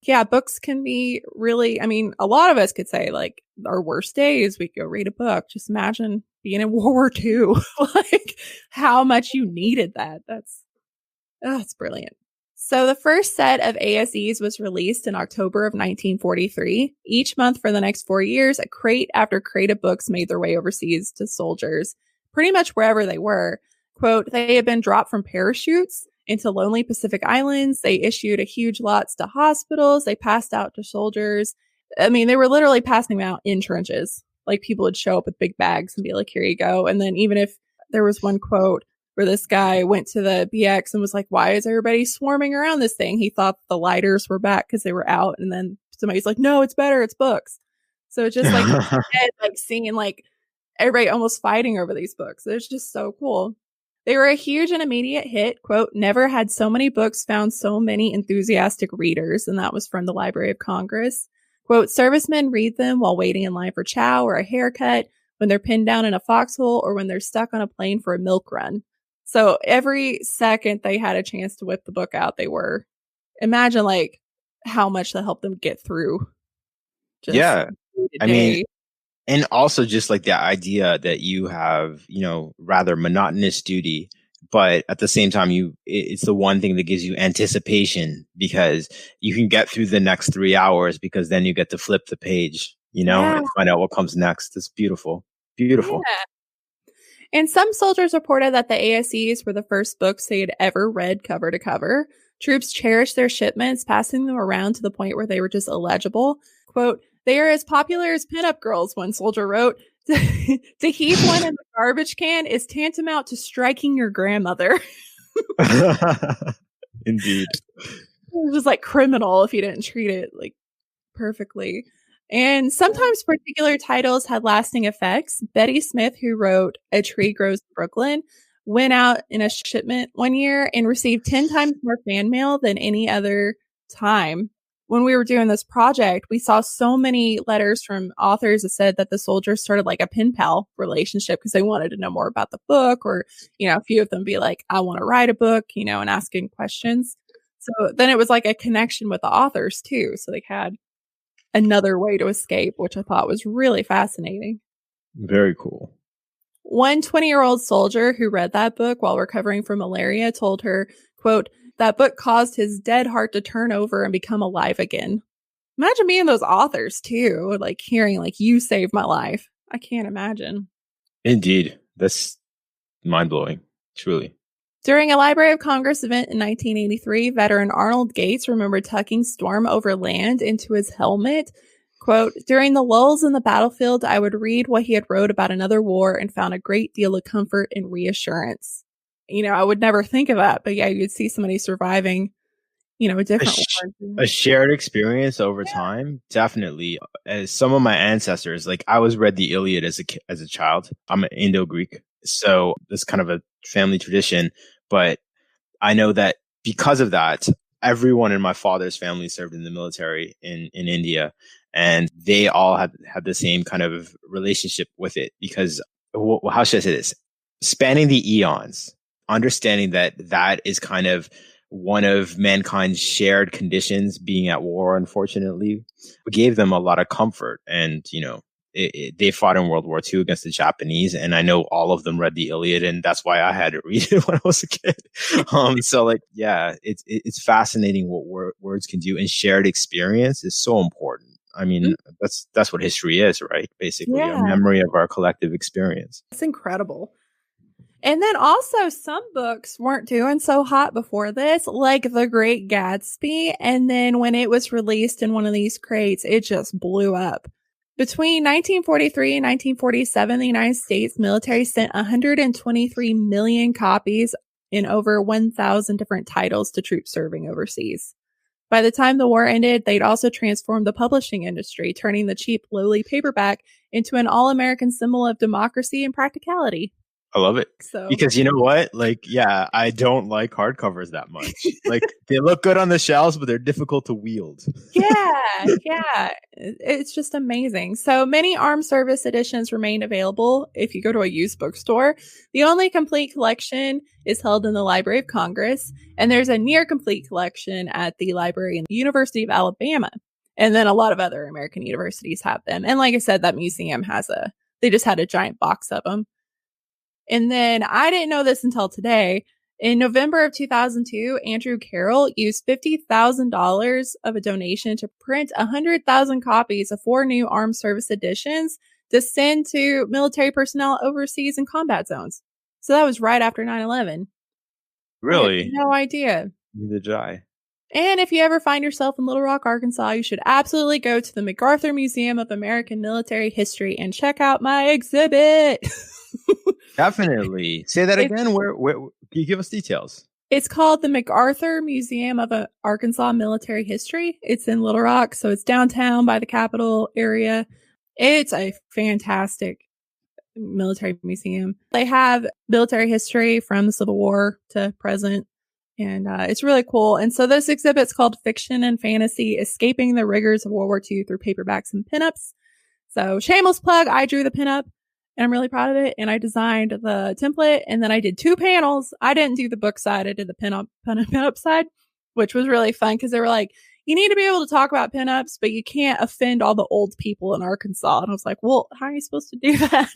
Yeah, books can be really, a lot of us could say like our worst days, we go read a book. Just imagine being in World War II, like how much you needed that. It's brilliant. So the first set of ASEs was released in October of 1943. Each month for the next 4 years, a crate after crate of books made their way overseas to soldiers, pretty much wherever they were. Quote, they had been dropped from parachutes into lonely Pacific islands. They issued a huge lots to hospitals. They passed out to soldiers. They were literally passing them out in trenches. Like people would show up with big bags and be like, here you go. And then even if there was one quote where this guy went to the BX and was like, why is everybody swarming around this thing? He thought the lighters were back because they were out. And then somebody's like, no, it's better. It's books. So it's just like seeing like everybody almost fighting over these books. It's just so cool. They were a huge and immediate hit. Quote, never had so many books found so many enthusiastic readers. And that was from the Library of Congress. Quote, servicemen read them while waiting in line for chow or a haircut, when they're pinned down in a foxhole, or when they're stuck on a plane for a milk run. So every second they had a chance to whip the book out, they were. Imagine like how much that helped them get through. And also just like the idea that you have, rather monotonous duty, but at the same time, it's the one thing that gives you anticipation, because you can get through the next 3 hours, because then you get to flip the page, and find out what comes next. It's beautiful. Beautiful. Yeah. And some soldiers reported that the ASEs were the first books they had ever read cover to cover. Troops cherished their shipments, passing them around to the point where they were just illegible. Quote, they are as popular as pinup girls, one soldier wrote. To keep one in the garbage can is tantamount to striking your grandmother. Indeed. It was just like criminal if you didn't treat it like perfectly. And sometimes particular titles had lasting effects. Betty Smith, who wrote A Tree Grows in Brooklyn, went out in a shipment one year and received 10 times more fan mail than any other time. When we were doing this project, we saw so many letters from authors that said that the soldiers started like a pen pal relationship because they wanted to know more about the book, or, a few of them be like, I want to write a book, and asking questions. So then it was like a connection with the authors too. So they had another way to escape, which I thought was really fascinating. Very cool. One 20-year-old soldier who read that book while recovering from malaria told her, quote, that book caused his dead heart to turn over and become alive again. Imagine being those authors too, like hearing like, you saved my life. I can't imagine. Indeed. That's mind-blowing. Truly. During a Library of Congress event in 1983, veteran Arnold Gates remembered tucking Storm over land into his helmet. Quote, during the lulls in the battlefield, I would read what he had wrote about another war and found a great deal of comfort and reassurance. I would never think of that, but yeah, you'd see somebody surviving, a different a shared experience over time. Definitely. As some of my ancestors, like I was read the Iliad as a child. I'm an Indo-Greek. So it's kind of a family tradition, but I know that because of that, everyone in my father's family served in the military in India, and they all had the same kind of relationship with it because, how should I say this? Spanning the eons, understanding that is kind of one of mankind's shared conditions, being at war, unfortunately, gave them a lot of comfort. And, they fought in World War II against the Japanese, and I know all of them read the Iliad, and that's why I had to read it when I was a kid. So like, yeah, it's fascinating what words can do, and shared experience is so important. I mean, that's what history is, right? Basically, a memory of our collective experience. It's incredible. And then also some books weren't doing so hot before this, like The Great Gatsby. And then when it was released in one of these crates, it just blew up. Between 1943 and 1947, the United States military sent 123 million copies in over 1,000 different titles to troops serving overseas. By the time the war ended, they'd also transformed the publishing industry, turning the cheap, lowly paperback into an all-American symbol of democracy and practicality. I love it. Because you know what? Like, yeah, I don't like hardcovers that much. Like, they look good on the shelves, but they're difficult to wield. Yeah. It's just amazing. So many armed service editions remain available if you go to a used bookstore. The only complete collection is held in the Library of Congress, and there's a near complete collection at the library in the University of Alabama. And then a lot of other American universities have them. And like I said, that museum they just had a giant box of them. And then I didn't know this until today. In November of 2002, Andrew Carroll used $50,000 of a donation to print 100,000 copies of 4 new armed service editions to send to military personnel overseas in combat zones. So that was right after 9/11. Really? No idea. Neither did I. And if you ever find yourself in Little Rock, Arkansas, you should absolutely go to the MacArthur Museum of American Military History and check out my exhibit. Definitely. Say that again. Where can you give us details? It's called the MacArthur Museum of Arkansas Military History. It's in Little Rock, so it's downtown by the Capitol area. It's a fantastic military museum. They have military history from the Civil War to present, and it's really cool. And so this exhibit's called Fiction and Fantasy, Escaping the Rigors of World War II Through Paperbacks and Pinups. So shameless plug, I drew the pinup. And I'm really proud of it. And I designed the template, and then I did 2 panels. I didn't do the book side. I did the pinup side, which was really fun because they were like, you need to be able to talk about pinups, but you can't offend all the old people in Arkansas. And I was like, well, how are you supposed to do that?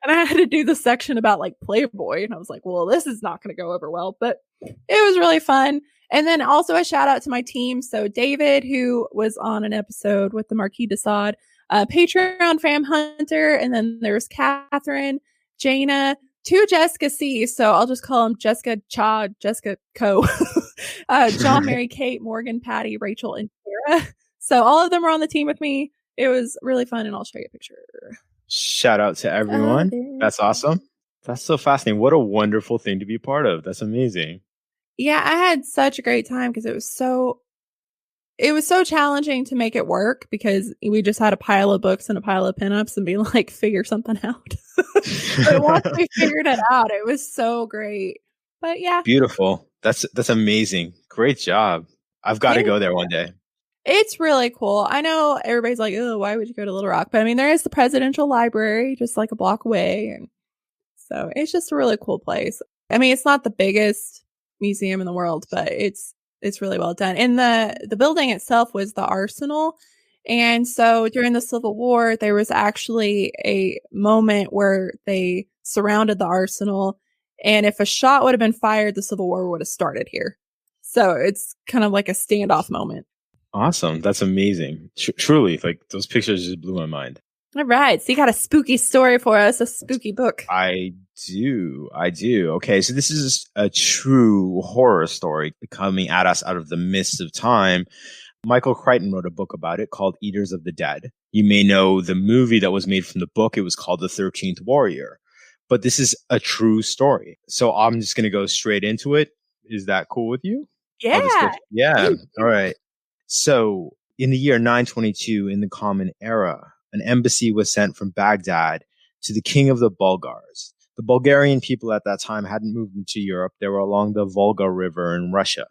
And I had to do the section about like Playboy. And I was like, well, this is not going to go over well, but it was really fun. And then also a shout out to my team. So David, who was on an episode with the Marquis de Sade, Patreon fam Hunter, and then there's Catherine, Jana, 2 Jessica C. So I'll just call them Jessica Cha, Jessica Co. John, Mary, Kate, Morgan, Patty, Rachel, and Tara. So all of them are on the team with me. It was really fun, and I'll show you a picture. Shout out to everyone. That's awesome. That's so fascinating. What a wonderful thing to be part of. That's amazing. Yeah, I had such a great time because it was so it was so challenging to make it work because we just had a pile of books and a pile of pinups and be like, figure something out. But once we figured it out, it was so great. But yeah. Beautiful. That's amazing. Great job. I've got to go there one day. It's really cool. I know everybody's like, oh, why would you go to Little Rock? But I mean, there is the presidential library just like a block away. And so it's just a really cool place. I mean, it's not the biggest museum in the world, but it's really well done. And the building itself was the arsenal. And so during the Civil War, there was actually a moment where they surrounded the arsenal. And if a shot would have been fired, the Civil War would have started here. So it's kind of like a standoff moment. Awesome. That's amazing. Truly, like those pictures just blew my mind. All right. So you got a spooky story for us, a spooky book. I do. Okay. So this is a true horror story coming at us out of the mist of time. Michael Crichton wrote a book about it called Eaters of the Dead. You may know the movie that was made from the book. It was called The 13th Warrior. But this is a true story. So I'm just going to go straight into it. Is that cool with you? Yeah. Yeah. All right. So in the year 922 in the Common Era, an embassy was sent from Baghdad to the king of the Bulgars. The Bulgarian people at that time hadn't moved into Europe. They were along the Volga River in Russia.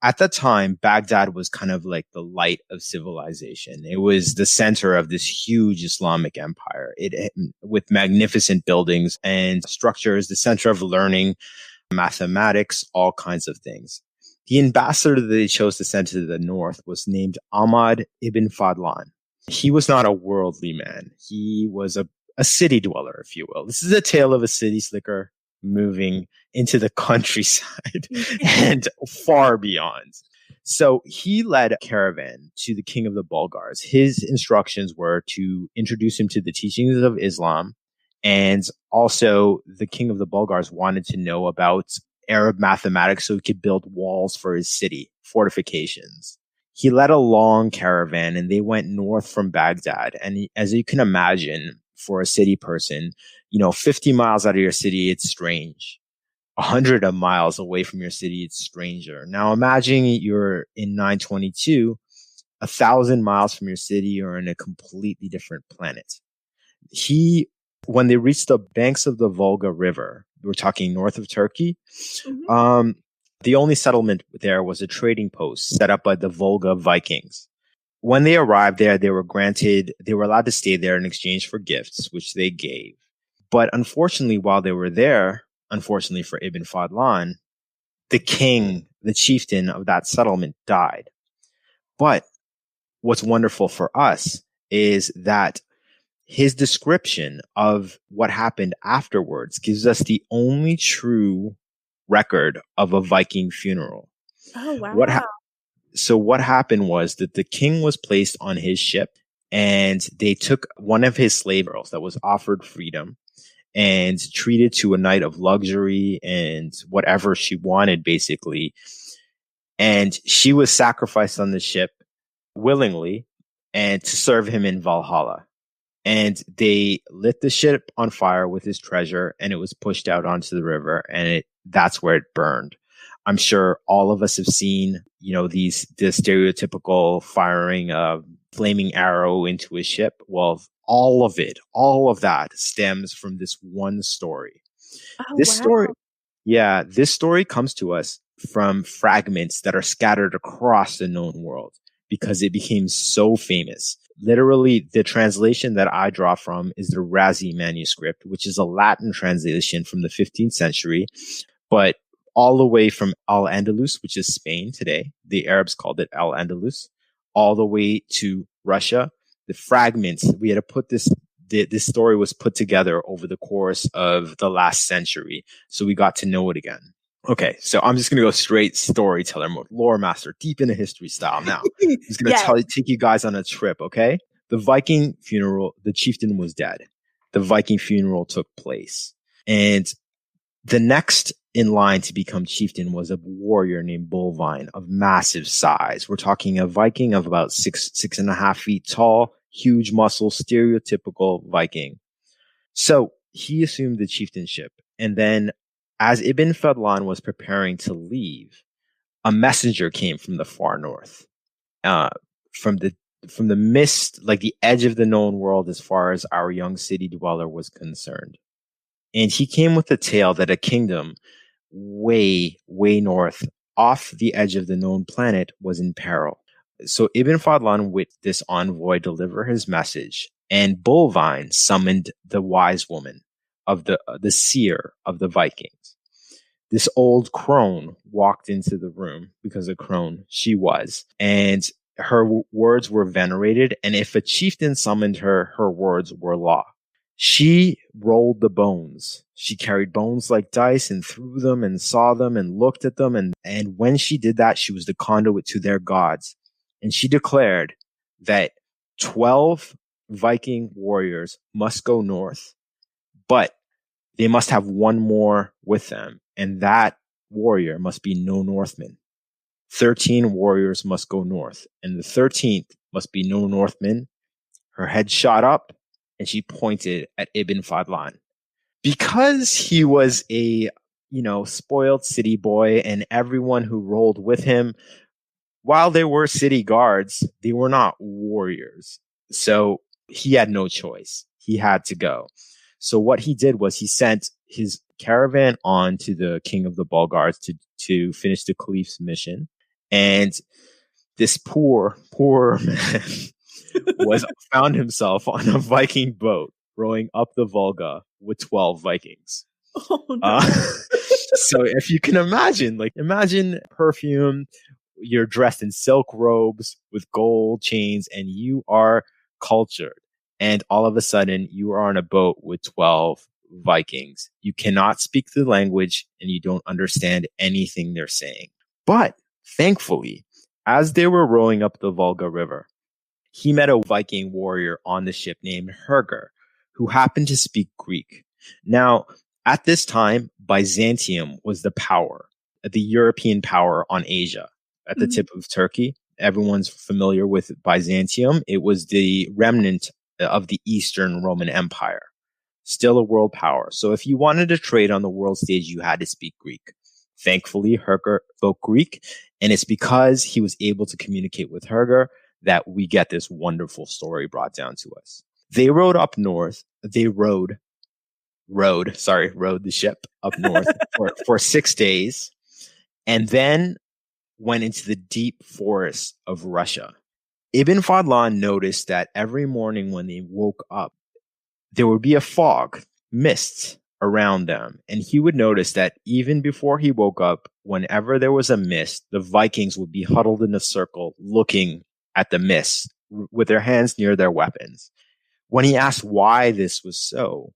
At that time, Baghdad was kind of like the light of civilization. It was the center of this huge Islamic empire, with magnificent buildings and structures, the center of learning, mathematics, all kinds of things. The ambassador that they chose to send to the north was named Ahmad ibn Fadlan. He was not a worldly man. He was a city dweller, if you will. This is a tale of a city slicker moving into the countryside and far beyond. So he led a caravan to the king of the Bulgars. His instructions were to introduce him to the teachings of Islam. And also the king of the Bulgars wanted to know about Arab mathematics so he could build walls for his city, fortifications. He led a long caravan and they went north from Baghdad. And as you can imagine, for a city person, 50 miles out of your city, it's strange. 100 miles away from your city, it's stranger. Now imagine you're in 922, 1,000 miles from your city, you're in a completely different planet. When they reached the banks of the Volga River, we're talking north of Turkey, the only settlement there was a trading post set up by the Volga Vikings. When they arrived there, they were allowed to stay there in exchange for gifts, which they gave. But unfortunately, while they were there, unfortunately for Ibn Fadlan, the king, the chieftain of that settlement, died. But what's wonderful for us is that his description of what happened afterwards gives us the only true record of a Viking funeral. Oh, wow. So what happened was that the king was placed on his ship and they took one of his slave girls that was offered freedom and treated to a night of luxury and whatever she wanted, basically. And she was sacrificed on the ship willingly and to serve him in Valhalla. And they lit the ship on fire with his treasure and it was pushed out onto the river and that's where it burned. I'm sure all of us have seen, the stereotypical firing a flaming arrow into a ship. Well, all of that stems from this one story. Oh, this story comes to us from fragments that are scattered across the known world because it became so famous. Literally, the translation that I draw from is the Razi manuscript, which is a Latin translation from the 15th century, but all the way from Al-Andalus, which is Spain today. The Arabs called it Al-Andalus, all the way to Russia. The fragments, we had to put this story was put together over the course of the last century. So we got to know it again. Okay, so I'm just going to go straight storyteller mode, lore master, deep into history style now. I'm just going to take you guys on a trip, okay? The Viking funeral, the chieftain was dead. The Viking funeral took place. And the next in line to become chieftain was a warrior named Bolvine of massive size. We're talking a Viking of about 6.5 feet tall, huge muscles, stereotypical Viking. So he assumed the chieftainship. And then as Ibn Fadlan was preparing to leave, a messenger came from the far north. from the mist, like the edge of the known world as far as our young city dweller was concerned. And he came with a tale that a kingdom way, way north, off the edge of the known planet, was in peril. So Ibn Fadlan, with this envoy, deliver his message, and Bullvine summoned the wise woman of the seer of the Vikings. This old crone walked into the room, because a crone she was, and her words were venerated, and if a chieftain summoned her, her words were law. She rolled the bones. She carried bones like dice and threw them and saw them and looked at them. And when she did that, she was the conduit to their gods. And she declared that 12 Viking warriors must go north, but they must have one more with them. And that warrior must be no Northman. 13 warriors must go north, and the 13th must be no Northman. Her head shot up, and she pointed at Ibn Fadlan. Because he was a, spoiled city boy, and everyone who rolled with him, while they were city guards, they were not warriors. So he had no choice. He had to go. So what he did was he sent his caravan on to the king of the Bulgars to finish the caliph's mission. And this poor man found himself on a Viking boat rowing up the Volga with 12 Vikings. Oh, no. So if you can imagine perfume, you're dressed in silk robes with gold chains, and you are cultured. And all of a sudden, you are on a boat with 12 Vikings. You cannot speak the language, and you don't understand anything they're saying. But thankfully, as they were rowing up the Volga River, he met a Viking warrior on the ship named Herger, who happened to speak Greek. Now, at this time, Byzantium was the power, the European power on Asia, at the tip of Turkey. Everyone's familiar with Byzantium. It was the remnant of the Eastern Roman Empire, still a world power. So if you wanted to trade on the world stage, you had to speak Greek. Thankfully, Herger spoke Greek, and it's because he was able to communicate with Herger that we get this wonderful story brought down to us. They rowed up north. They rowed the ship up north for 6 days, and then went into the deep forests of Russia. Ibn Fadlan noticed that every morning when they woke up, there would be a fog, mist around them. And he would notice that even before he woke up, whenever there was a mist, the Vikings would be huddled in a circle looking at the mist with their hands near their weapons. When he asked why this was so,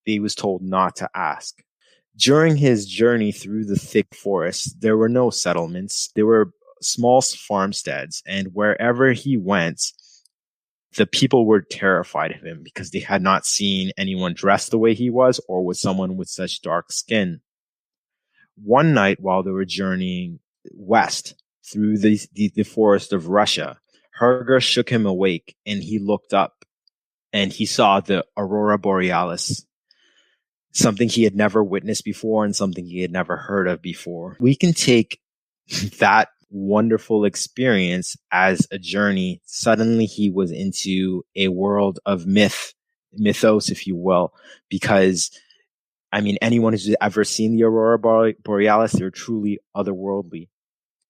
he was told not to ask. During his journey through the thick forest, there were no settlements. There were small farmsteads, and wherever he went, the people were terrified of him because they had not seen anyone dressed the way he was or with someone with such dark skin. One night, while they were journeying west through the forest of Russia, Herger shook him awake, and he looked up, and he saw the aurora borealis, something he had never witnessed before and something he had never heard of before. We can take that wonderful experience as a journey. Suddenly he was into a world of mythos, if you will, because anyone who's ever seen the aurora borealis, they're truly otherworldly.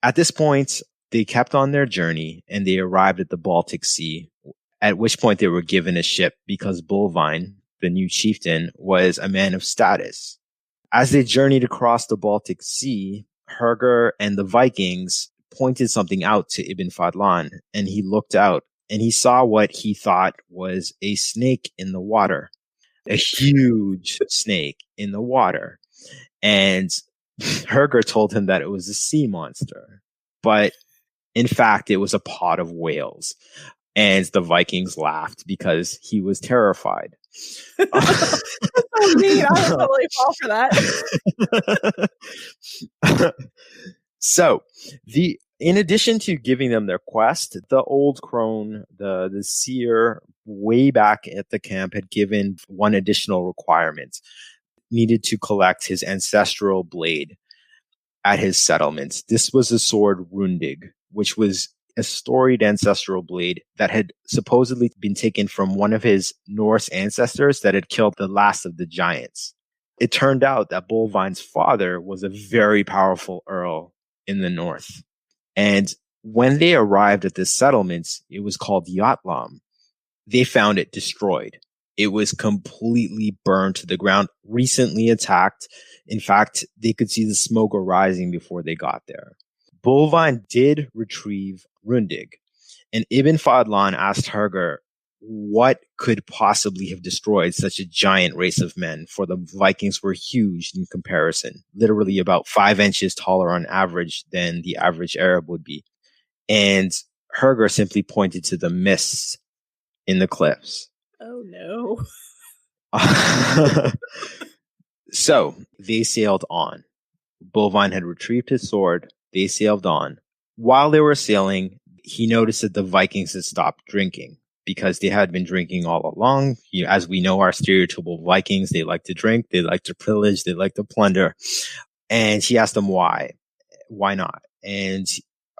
At this point, they kept on their journey and they arrived at the Baltic Sea, at which point they were given a ship because Bullvine, the new chieftain, was a man of status. As they journeyed across the Baltic Sea, Herger and the Vikings pointed something out to Ibn Fadlan, and he looked out and he saw what he thought was a snake in the water, a huge snake in the water. And Herger told him that it was a sea monster, but in fact, it was a pod of whales. And the Vikings laughed because he was terrified. That's so neat. I would totally fall for that. So, in addition to giving them their quest, the old crone, the seer, way back at the camp, had given one additional requirement: needed to collect his ancestral blade at his settlement. This was the sword Rundig, which was a storied ancestral blade that had supposedly been taken from one of his Norse ancestors that had killed the last of the giants. It turned out that Bolvine's father was a very powerful earl in the north. And when they arrived at this settlement, it was called Yatlam. They found it destroyed. It was completely burned to the ground, recently attacked. In fact, they could see the smoke arising before they got there. Bolvine did retrieve Rundig, and Ibn Fadlan asked Herger what could possibly have destroyed such a giant race of men, for the Vikings were huge in comparison, literally about 5 inches taller on average than the average Arab would be. And Herger simply pointed to the mists in the cliffs. Oh, no. So they sailed on. Bolvine had retrieved his sword. They sailed on. While they were sailing, he noticed that the Vikings had stopped drinking because they had been drinking all along. As we know, our stereotypical Vikings, they like to drink, they like to pillage, they like to plunder. And he asked them why. Why not? And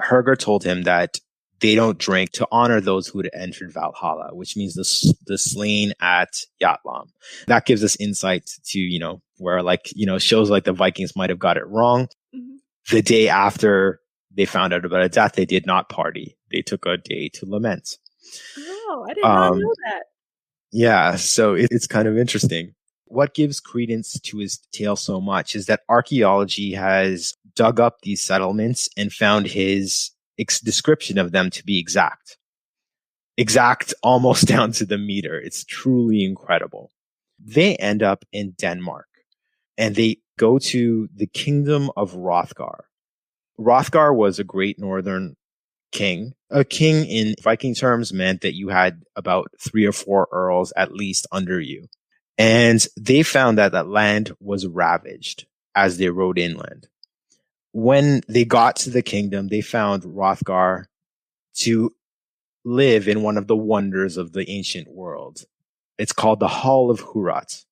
Herger told him that they don't drink to honor those who had entered Valhalla, which means the slain at Yatlam. That gives us insight to, where shows like the Vikings might have got it wrong. Mm-hmm. The day after they found out about a death, they did not party. They took a day to lament. Oh, I did not know that. Yeah, so it's kind of interesting. What gives credence to his tale so much is that archaeology has dug up these settlements and found his description of them to be exact almost down to the meter. It's truly incredible. They end up in Denmark and they go to the kingdom of Hrothgar. Hrothgar was a great northern king. A king in Viking terms meant that you had about 3 or 4 earls at least under you. And they found that that land was ravaged as they rode inland. When they got to the kingdom, they found Hrothgar to live in one of the wonders of the ancient world. It's called the Hall of Hurat.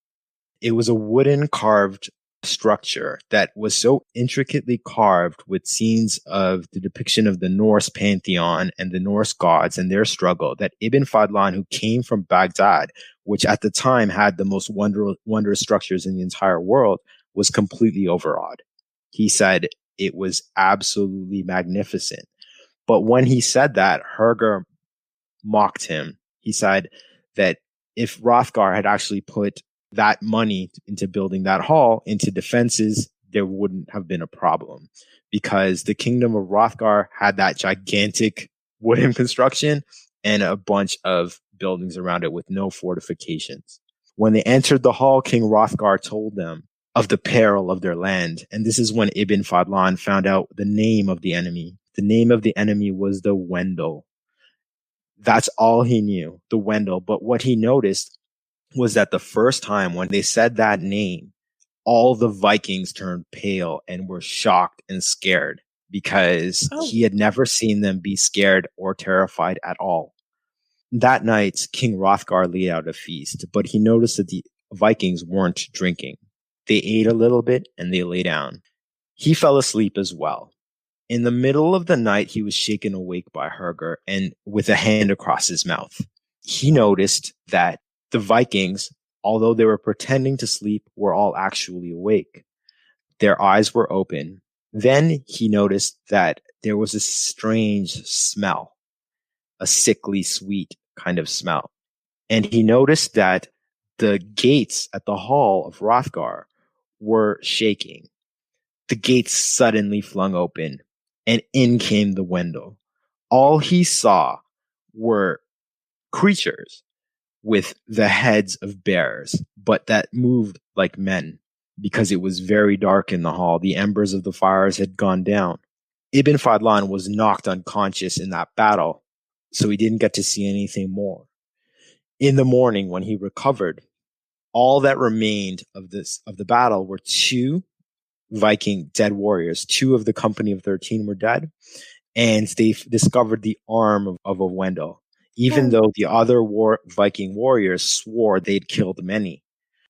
It was a wooden carved structure that was so intricately carved with scenes of the depiction of the Norse pantheon and the Norse gods and their struggle that Ibn Fadlan, who came from Baghdad, which at the time had the most wondrous structures in the entire world, was completely overawed. He said it was absolutely magnificent. But when he said that, Herger mocked him. He said that if Hrothgar had actually put that money into building that hall into defenses, there wouldn't have been a problem, because the kingdom of Hrothgar had that gigantic wooden construction and a bunch of buildings around it with no fortifications. When they entered the hall, King Hrothgar told them of the peril of their land. And this is when Ibn Fadlan found out the name of the enemy. The name of the enemy was the Wendel. That's all he knew, the Wendel. But what he noticed was that the first time when they said that name, all the Vikings turned pale and were shocked and scared, because he had never seen them be scared or terrified at all. That night, King Hrothgar laid out a feast, but he noticed that the Vikings weren't drinking. They ate a little bit and they lay down. He fell asleep as well. In the middle of the night, he was shaken awake by Herger and with a hand across his mouth. He noticed that the Vikings, although they were pretending to sleep, were all actually awake. Their eyes were open. Then he noticed that there was a strange smell, a sickly sweet kind of smell. And he noticed that the gates at the hall of Hrothgar were shaking. The gates suddenly flung open, and in came the Wendel. All he saw were creatures with the heads of bears, but that moved like men, because it was very dark in the hall. The embers of the fires had gone down. Ibn Fadlan was knocked unconscious in that battle, so he didn't get to see anything more. In the morning, when he recovered, all that remained of the battle were 2 Viking dead warriors. 2 of the company of 13 were dead, and they discovered the arm of a Wendel, even though the other Viking warriors swore they'd killed many.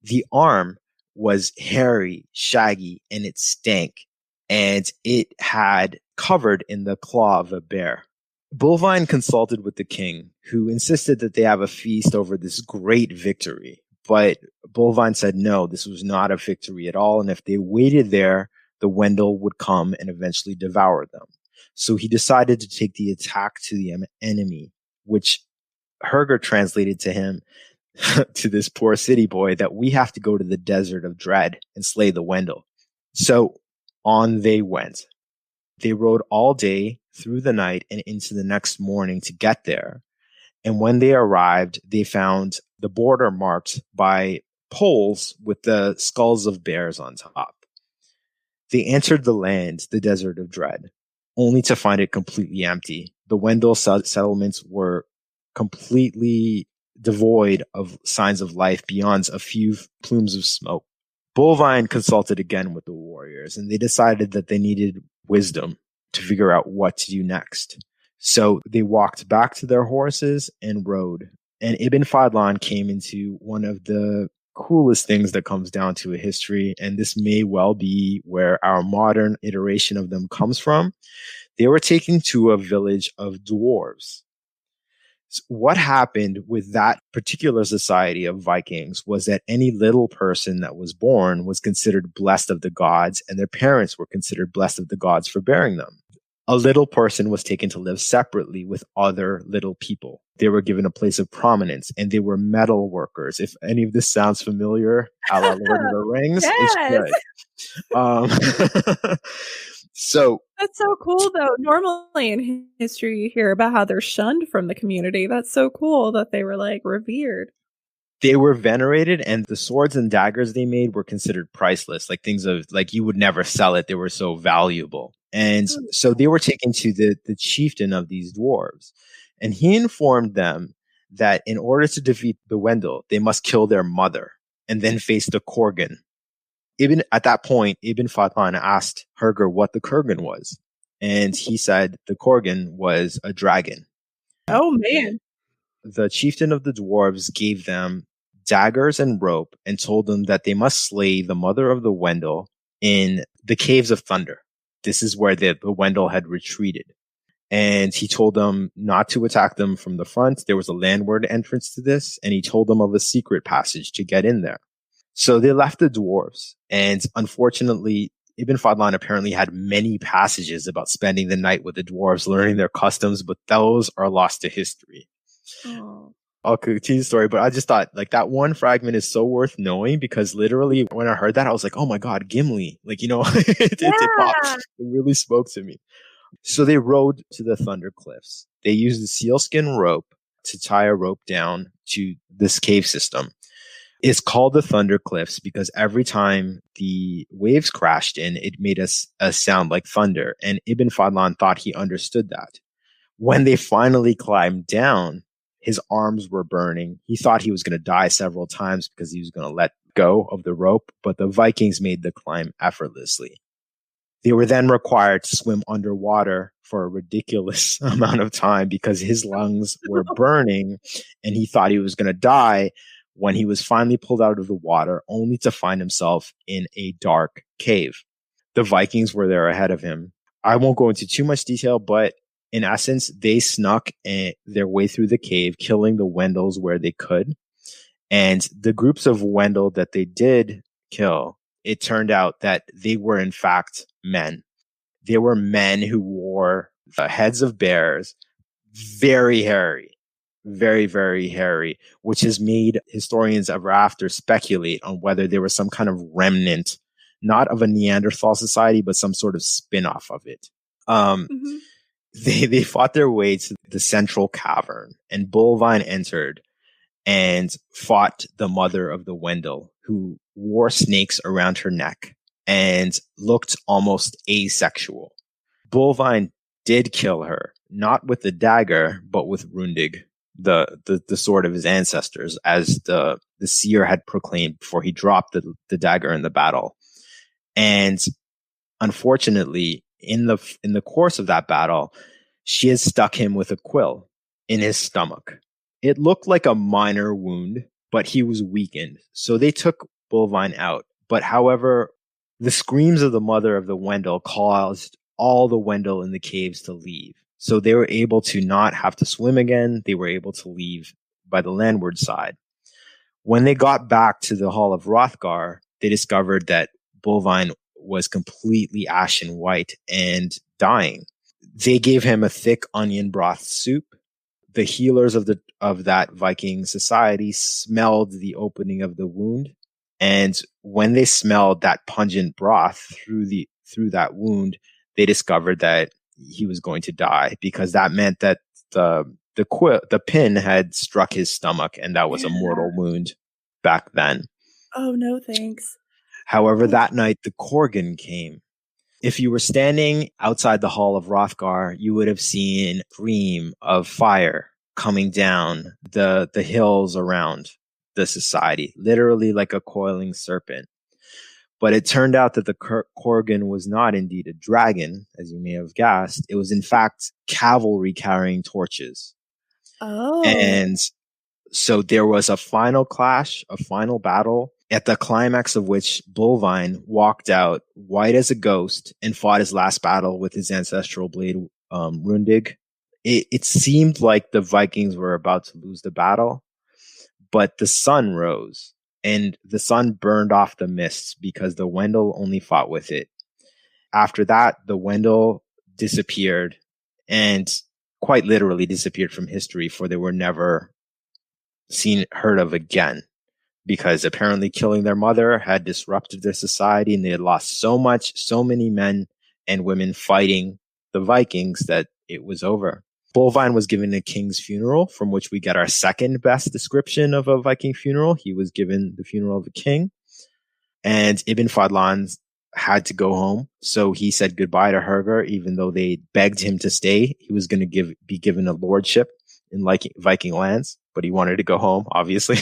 The arm was hairy, shaggy, and it stank, and it had covered in the claw of a bear. Bullvine consulted with the king, who insisted that they have a feast over this great victory. But Bullvine said no, this was not a victory at all. And if they waited there, the Wendell would come and eventually devour them. So he decided to take the attack to the enemy, which Herger translated to him, to this poor city boy, that we have to go to the desert of Dread and slay the Wendell. So on they went. They rode all day, through the night, and into the next morning to get there. And when they arrived, they found the border marked by poles with the skulls of bears on top. They entered the land, the desert of Dread, only to find it completely empty. The Wendell settlements were completely devoid of signs of life beyond a few plumes of smoke. Bullvine consulted again with the warriors, and they decided that they needed wisdom to figure out what to do next. So they walked back to their horses and rode. And Ibn Fadlan came into one of the coolest things that comes down to a history, and this may well be where our modern iteration of them comes from. They were taken to a village of dwarves. So what happened with that particular society of Vikings was that any little person that was born was considered blessed of the gods, and their parents were considered blessed of the gods for bearing them. A little person was taken to live separately with other little people. They were given a place of prominence, and they were metal workers. If any of this sounds familiar, a la Lord of the Rings, Yes. it's good. So that's so cool, though. Normally in history, you hear about how they're shunned from the community. That's so cool that they were like revered. They were venerated, and the swords and daggers they made were considered priceless, like things of like you would never sell it. They were so valuable. And so they were taken to the chieftain of these dwarves, and he informed them that in order to defeat the Wendell, they must kill their mother and then face the Kurgan. Even at that point, Ibn Fadlan asked Herger what the Kurgan was, and he said the Kurgan was a dragon. Oh, man. The chieftain of the dwarves gave them daggers and rope and told them that they must slay the mother of the Wendell in the Caves of Thunder. This is where the Wendell had retreated. And he told them not to attack them from the front. There was a landward entrance to this, and he told them of a secret passage to get in there. So they left the dwarves, and unfortunately, Ibn Fadlan apparently had many passages about spending the night with the dwarves, learning their customs, but those are lost to history. Oh. I'll continue the story, but I just thought like that one fragment is so worth knowing because literally when I heard that, I was like, oh my God, Gimli. Like, you know, it really spoke to me. So they rode to the Thunder Cliffs. They used the sealskin rope to tie a rope down to this cave system. It's called the Thunder Cliffs because every time the waves crashed in, it made a sound like thunder. And Ibn Fadlan thought he understood that. When they finally climbed down, his arms were burning. He thought he was going to die several times because he was going to let go of the rope, but the Vikings made the climb effortlessly. They were then required to swim underwater for a ridiculous amount of time because his lungs were burning and he thought he was going to die when he was finally pulled out of the water, only to find himself in a dark cave. The Vikings were there ahead of him. I won't go into too much detail, but in essence, they snuck their way through the cave, killing the Wendells where they could. And the groups of Wendell that they did kill, it turned out that they were in fact men. They were men who wore the heads of bears, very hairy, very, very hairy, which has made historians ever after speculate on whether there was some kind of remnant, not of a Neanderthal society, but some sort of spin-off of it. They fought their way to the central cavern, and Bullvine entered and fought the mother of the Wendell, who wore snakes around her neck and looked almost asexual. Bullvine did kill her, not with the dagger, but with Rundig, the sword of his ancestors, as the seer had proclaimed before he dropped the dagger in the battle. And unfortunately, in the course of that battle, she had stuck him with a quill in his stomach. It looked like a minor wound, but he was weakened. So they took Bullvine out. But however, the screams of the mother of the Wendell caused all the Wendell in the caves to leave. So they were able to not have to swim again. They were able to leave by the landward side. When they got back to the Hall of Hrothgar, they discovered that Bolvine was completely ashen white and dying. They gave him a thick onion broth soup. The healers of that Viking society smelled the opening of the wound, and when they smelled that pungent broth through that wound, they discovered that he was going to die, because that meant that the pin had struck his stomach, and that was a mortal wound back then. Oh, no thanks. However, that night the Korgan came. If you were standing outside the Hall of Hrothgar, you would have seen a stream of fire coming down the hills around the society, literally like a coiling serpent. But it turned out that the Korgan was not indeed a dragon, as you may have guessed. It was in fact cavalry carrying torches. Oh. And so there was a final clash, a final battle, at the climax of which Bolvine walked out white as a ghost and fought his last battle with his ancestral blade, Rundig. It seemed like the Vikings were about to lose the battle, but the sun rose, and the sun burned off the mists because the Wendel only fought with it. After that, the Wendel disappeared, and quite literally disappeared from history, for they were never heard of again, because apparently killing their mother had disrupted their society, and they had lost so many men and women fighting the Vikings, that it was over. Bolvine was given a king's funeral, from which we get our second best description of a Viking funeral. He was given the funeral of a king, and Ibn Fadlan had to go home. So he said goodbye to Herger, even though they begged him to stay. He was going to be given a lordship in Viking lands, but he wanted to go home, obviously.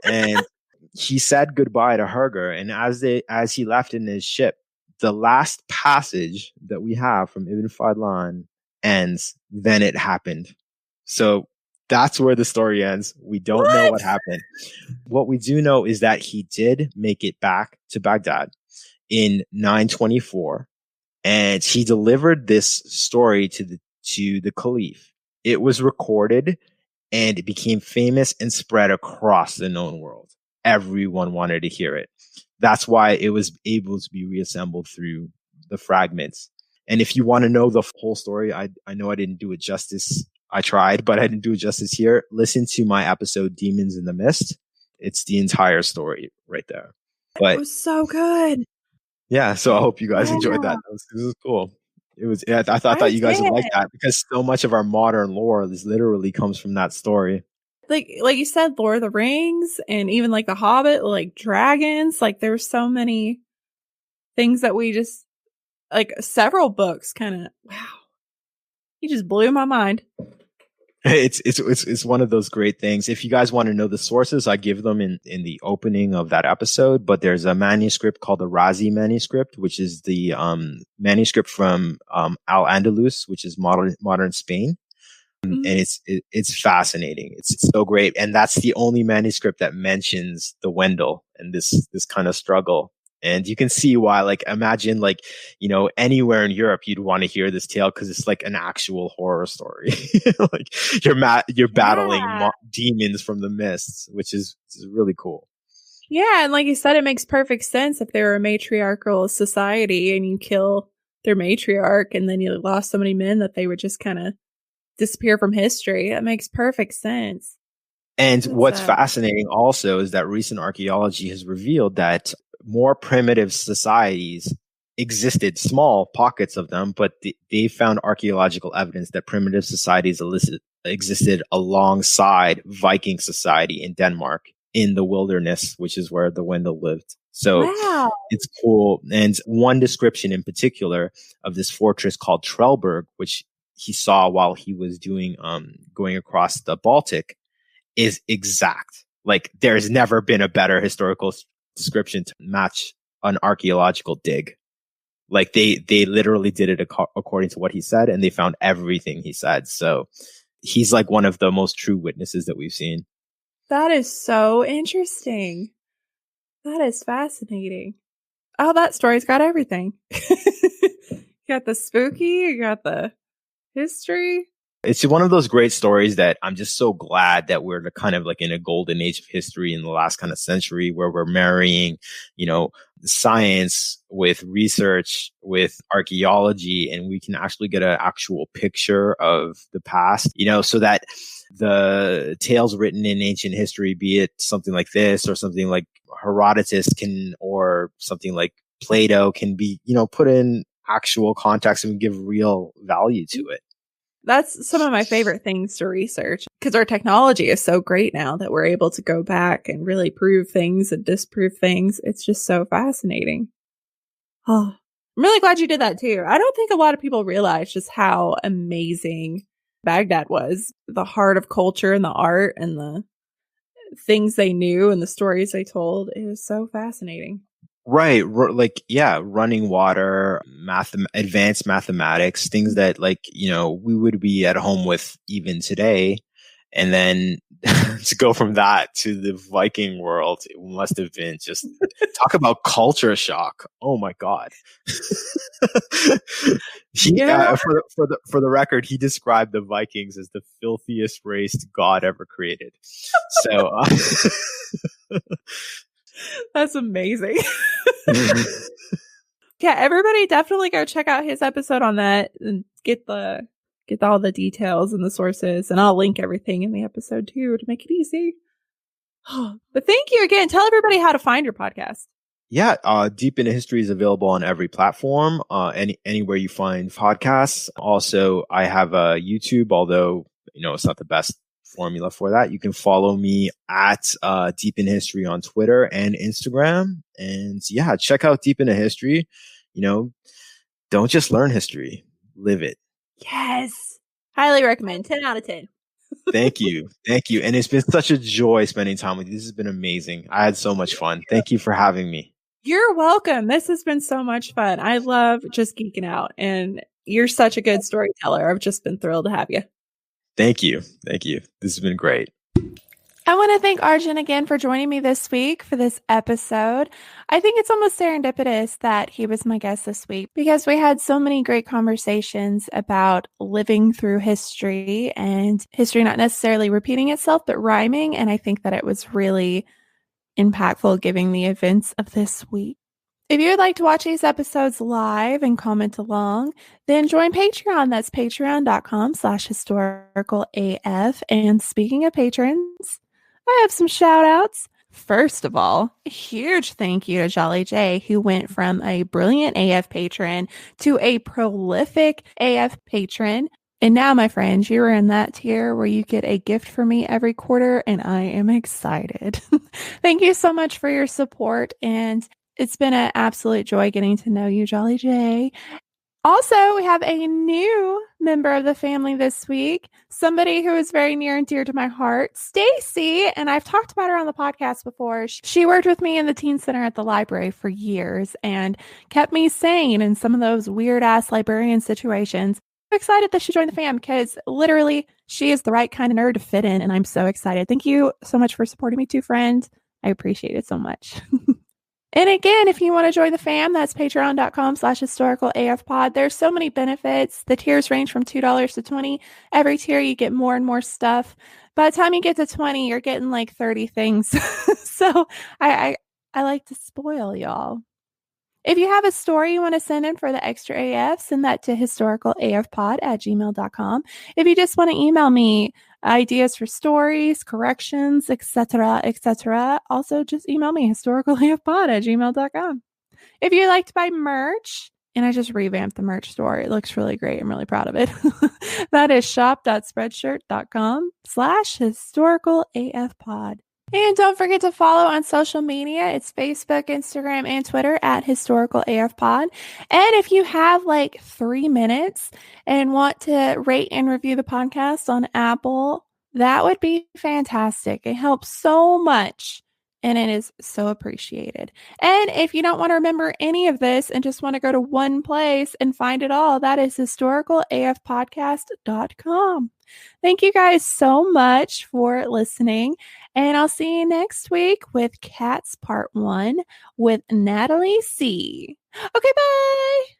And he said goodbye to Herger. And as he left in his ship, the last passage that we have from Ibn Fadlan ends, then it happened. So that's where the story ends. We don't know what happened. What we do know is that he did make it back to Baghdad in 924, and he delivered this story to the Caliph. It was recorded, and it became famous and spread across the known world. Everyone wanted to hear it. That's why it was able to be reassembled through the fragments. And if you want to know the whole story, I know I didn't do it justice. I tried, but I didn't do it justice here. Listen to my episode, Demons in the Mist. It's the entire story right there. But it was so good. Yeah, so I hope you guys enjoyed that. This was cool. I thought you guys would like that, because so much of our modern lore literally comes from that story. Like you said, Lord of the Rings, and even like The Hobbit, like dragons. Like there's so many things that we just, like several books, kind of, wow. You just blew my mind. It's one of those great things. If you guys want to know the sources, I give them in the opening of that episode. But there's a manuscript called the Razi manuscript, which is the manuscript from Al-Andalus, which is modern Spain. Mm-hmm. And it's fascinating. It's so great. And that's the only manuscript that mentions the Wendel and this kind of struggle. And you can see why, like, imagine, like, you know, anywhere in Europe, you'd want to hear this tale, because it's like an actual horror story. Like you're battling demons from the mists, which is really cool. Yeah. And like you said, it makes perfect sense if they're a matriarchal society and you kill their matriarch, and then you lost so many men that they would just kind of disappear from history. That makes perfect sense. And what's fascinating also is that recent archaeology has revealed that more primitive societies existed, small pockets of them, but they found archaeological evidence that primitive societies existed alongside Viking society in Denmark, in the wilderness, which is where the Wendel lived. So It's cool. And one description in particular of this fortress called Trelleborg, which he saw while he was going across the Baltic, is exact. Like, there's never been a better historical description to match an archaeological dig. Like, they literally did it according to what he said, and they found everything he said. So he's like one of the most true witnesses that we've seen. That is so interesting. That is fascinating. Oh, that story's got everything. You got the spooky, you got the history. It's one of those great stories that I'm just so glad that we're kind of like in a golden age of history in the last kind of century where we're marrying, science with research, with archaeology, and we can actually get an actual picture of the past, so that the tales written in ancient history, be it something like this or something like Herodotus or something like Plato can be, put in actual context and give real value to it. That's some of my favorite things to research because our technology is so great now that we're able to go back and really prove things and disprove things. It's just so fascinating. Oh, I'm really glad you did that too. I don't think a lot of people realize just how amazing Baghdad was. The heart of culture and the art and the things they knew and the stories they told. It was so fascinating. Right. Running water, advanced mathematics, things that we would be at home with even today. And then to go from that to the Viking world, it must have been just talk about culture shock. Oh my God. For the record, he described the Vikings as the filthiest race God ever created. So, that's amazing. Yeah, everybody definitely go check out his episode on that and get all the details and the sources, and I'll link everything in the episode too to make it easy. But thank you again. Tell everybody how to find your podcast. Yeah, Deep into History is available on every platform, anywhere you find podcasts. Also, I have a YouTube, although it's not the best formula for that. You can follow me at Deep in History on Twitter and Instagram. And yeah, check out Deep into History. Don't just learn history, live it. Yes. Highly recommend. 10 out of 10. Thank you. And it's been such a joy spending time with you. This has been amazing. I had so much fun. Thank you for having me. You're welcome. This has been so much fun. I love just geeking out, and you're such a good storyteller. I've just been thrilled to have you. Thank you. This has been great. I want to thank Arjun again for joining me this week for this episode. I think it's almost serendipitous that he was my guest this week because we had so many great conversations about living through history and history not necessarily repeating itself, but rhyming. And I think that it was really impactful given the events of this week. If you would like to watch these episodes live and comment along, then join Patreon. That's patreon.com/historicalaf. And speaking of patrons, I have some shout outs. First of all, a huge thank you to Jolly J, who went from a brilliant AF patron to a prolific AF patron. And now, my friends, you are in that tier where you get a gift from me every quarter, and I am excited. Thank you so much for your support, and it's been an absolute joy getting to know you, Jolly J. Also, we have a new member of the family this week, somebody who is very near and dear to my heart, Stacy, and I've talked about her on the podcast before. She worked with me in the teen center at the library for years and kept me sane in some of those weird-ass librarian situations. I'm excited that she joined the fam because literally she is the right kind of nerd to fit in, and I'm so excited. Thank you so much for supporting me too, friend. I appreciate it so much. And again, if you want to join the fam, that's patreon.com/historicalafpod. There's so many benefits. The tiers range from $2 to $20. Every tier, you get more and more stuff. By the time you get to 20, you're getting like 30 things. So I like to spoil y'all. If you have a story you want to send in for the extra AF, send that to historicalafpod@gmail.com. If you just want to email me ideas for stories, corrections, etc., also just email me historicalafpod@gmail.com. If you'd like to buy merch, and I just revamped the merch store. It looks really great. I'm really proud of it. That is shop.spreadshirt.com/historicalafpod. And don't forget to follow on social media. It's Facebook, Instagram, and Twitter @historicalafpod. And if you have like 3 minutes and want to rate and review the podcast on Apple, that would be fantastic. It helps so much, and it is so appreciated. And if you don't want to remember any of this and just want to go to one place and find it all, that is historicalafpodcast.com. Thank you guys so much for listening. And I'll see you next week with Cats Part 1 with Natalie C. Okay, bye.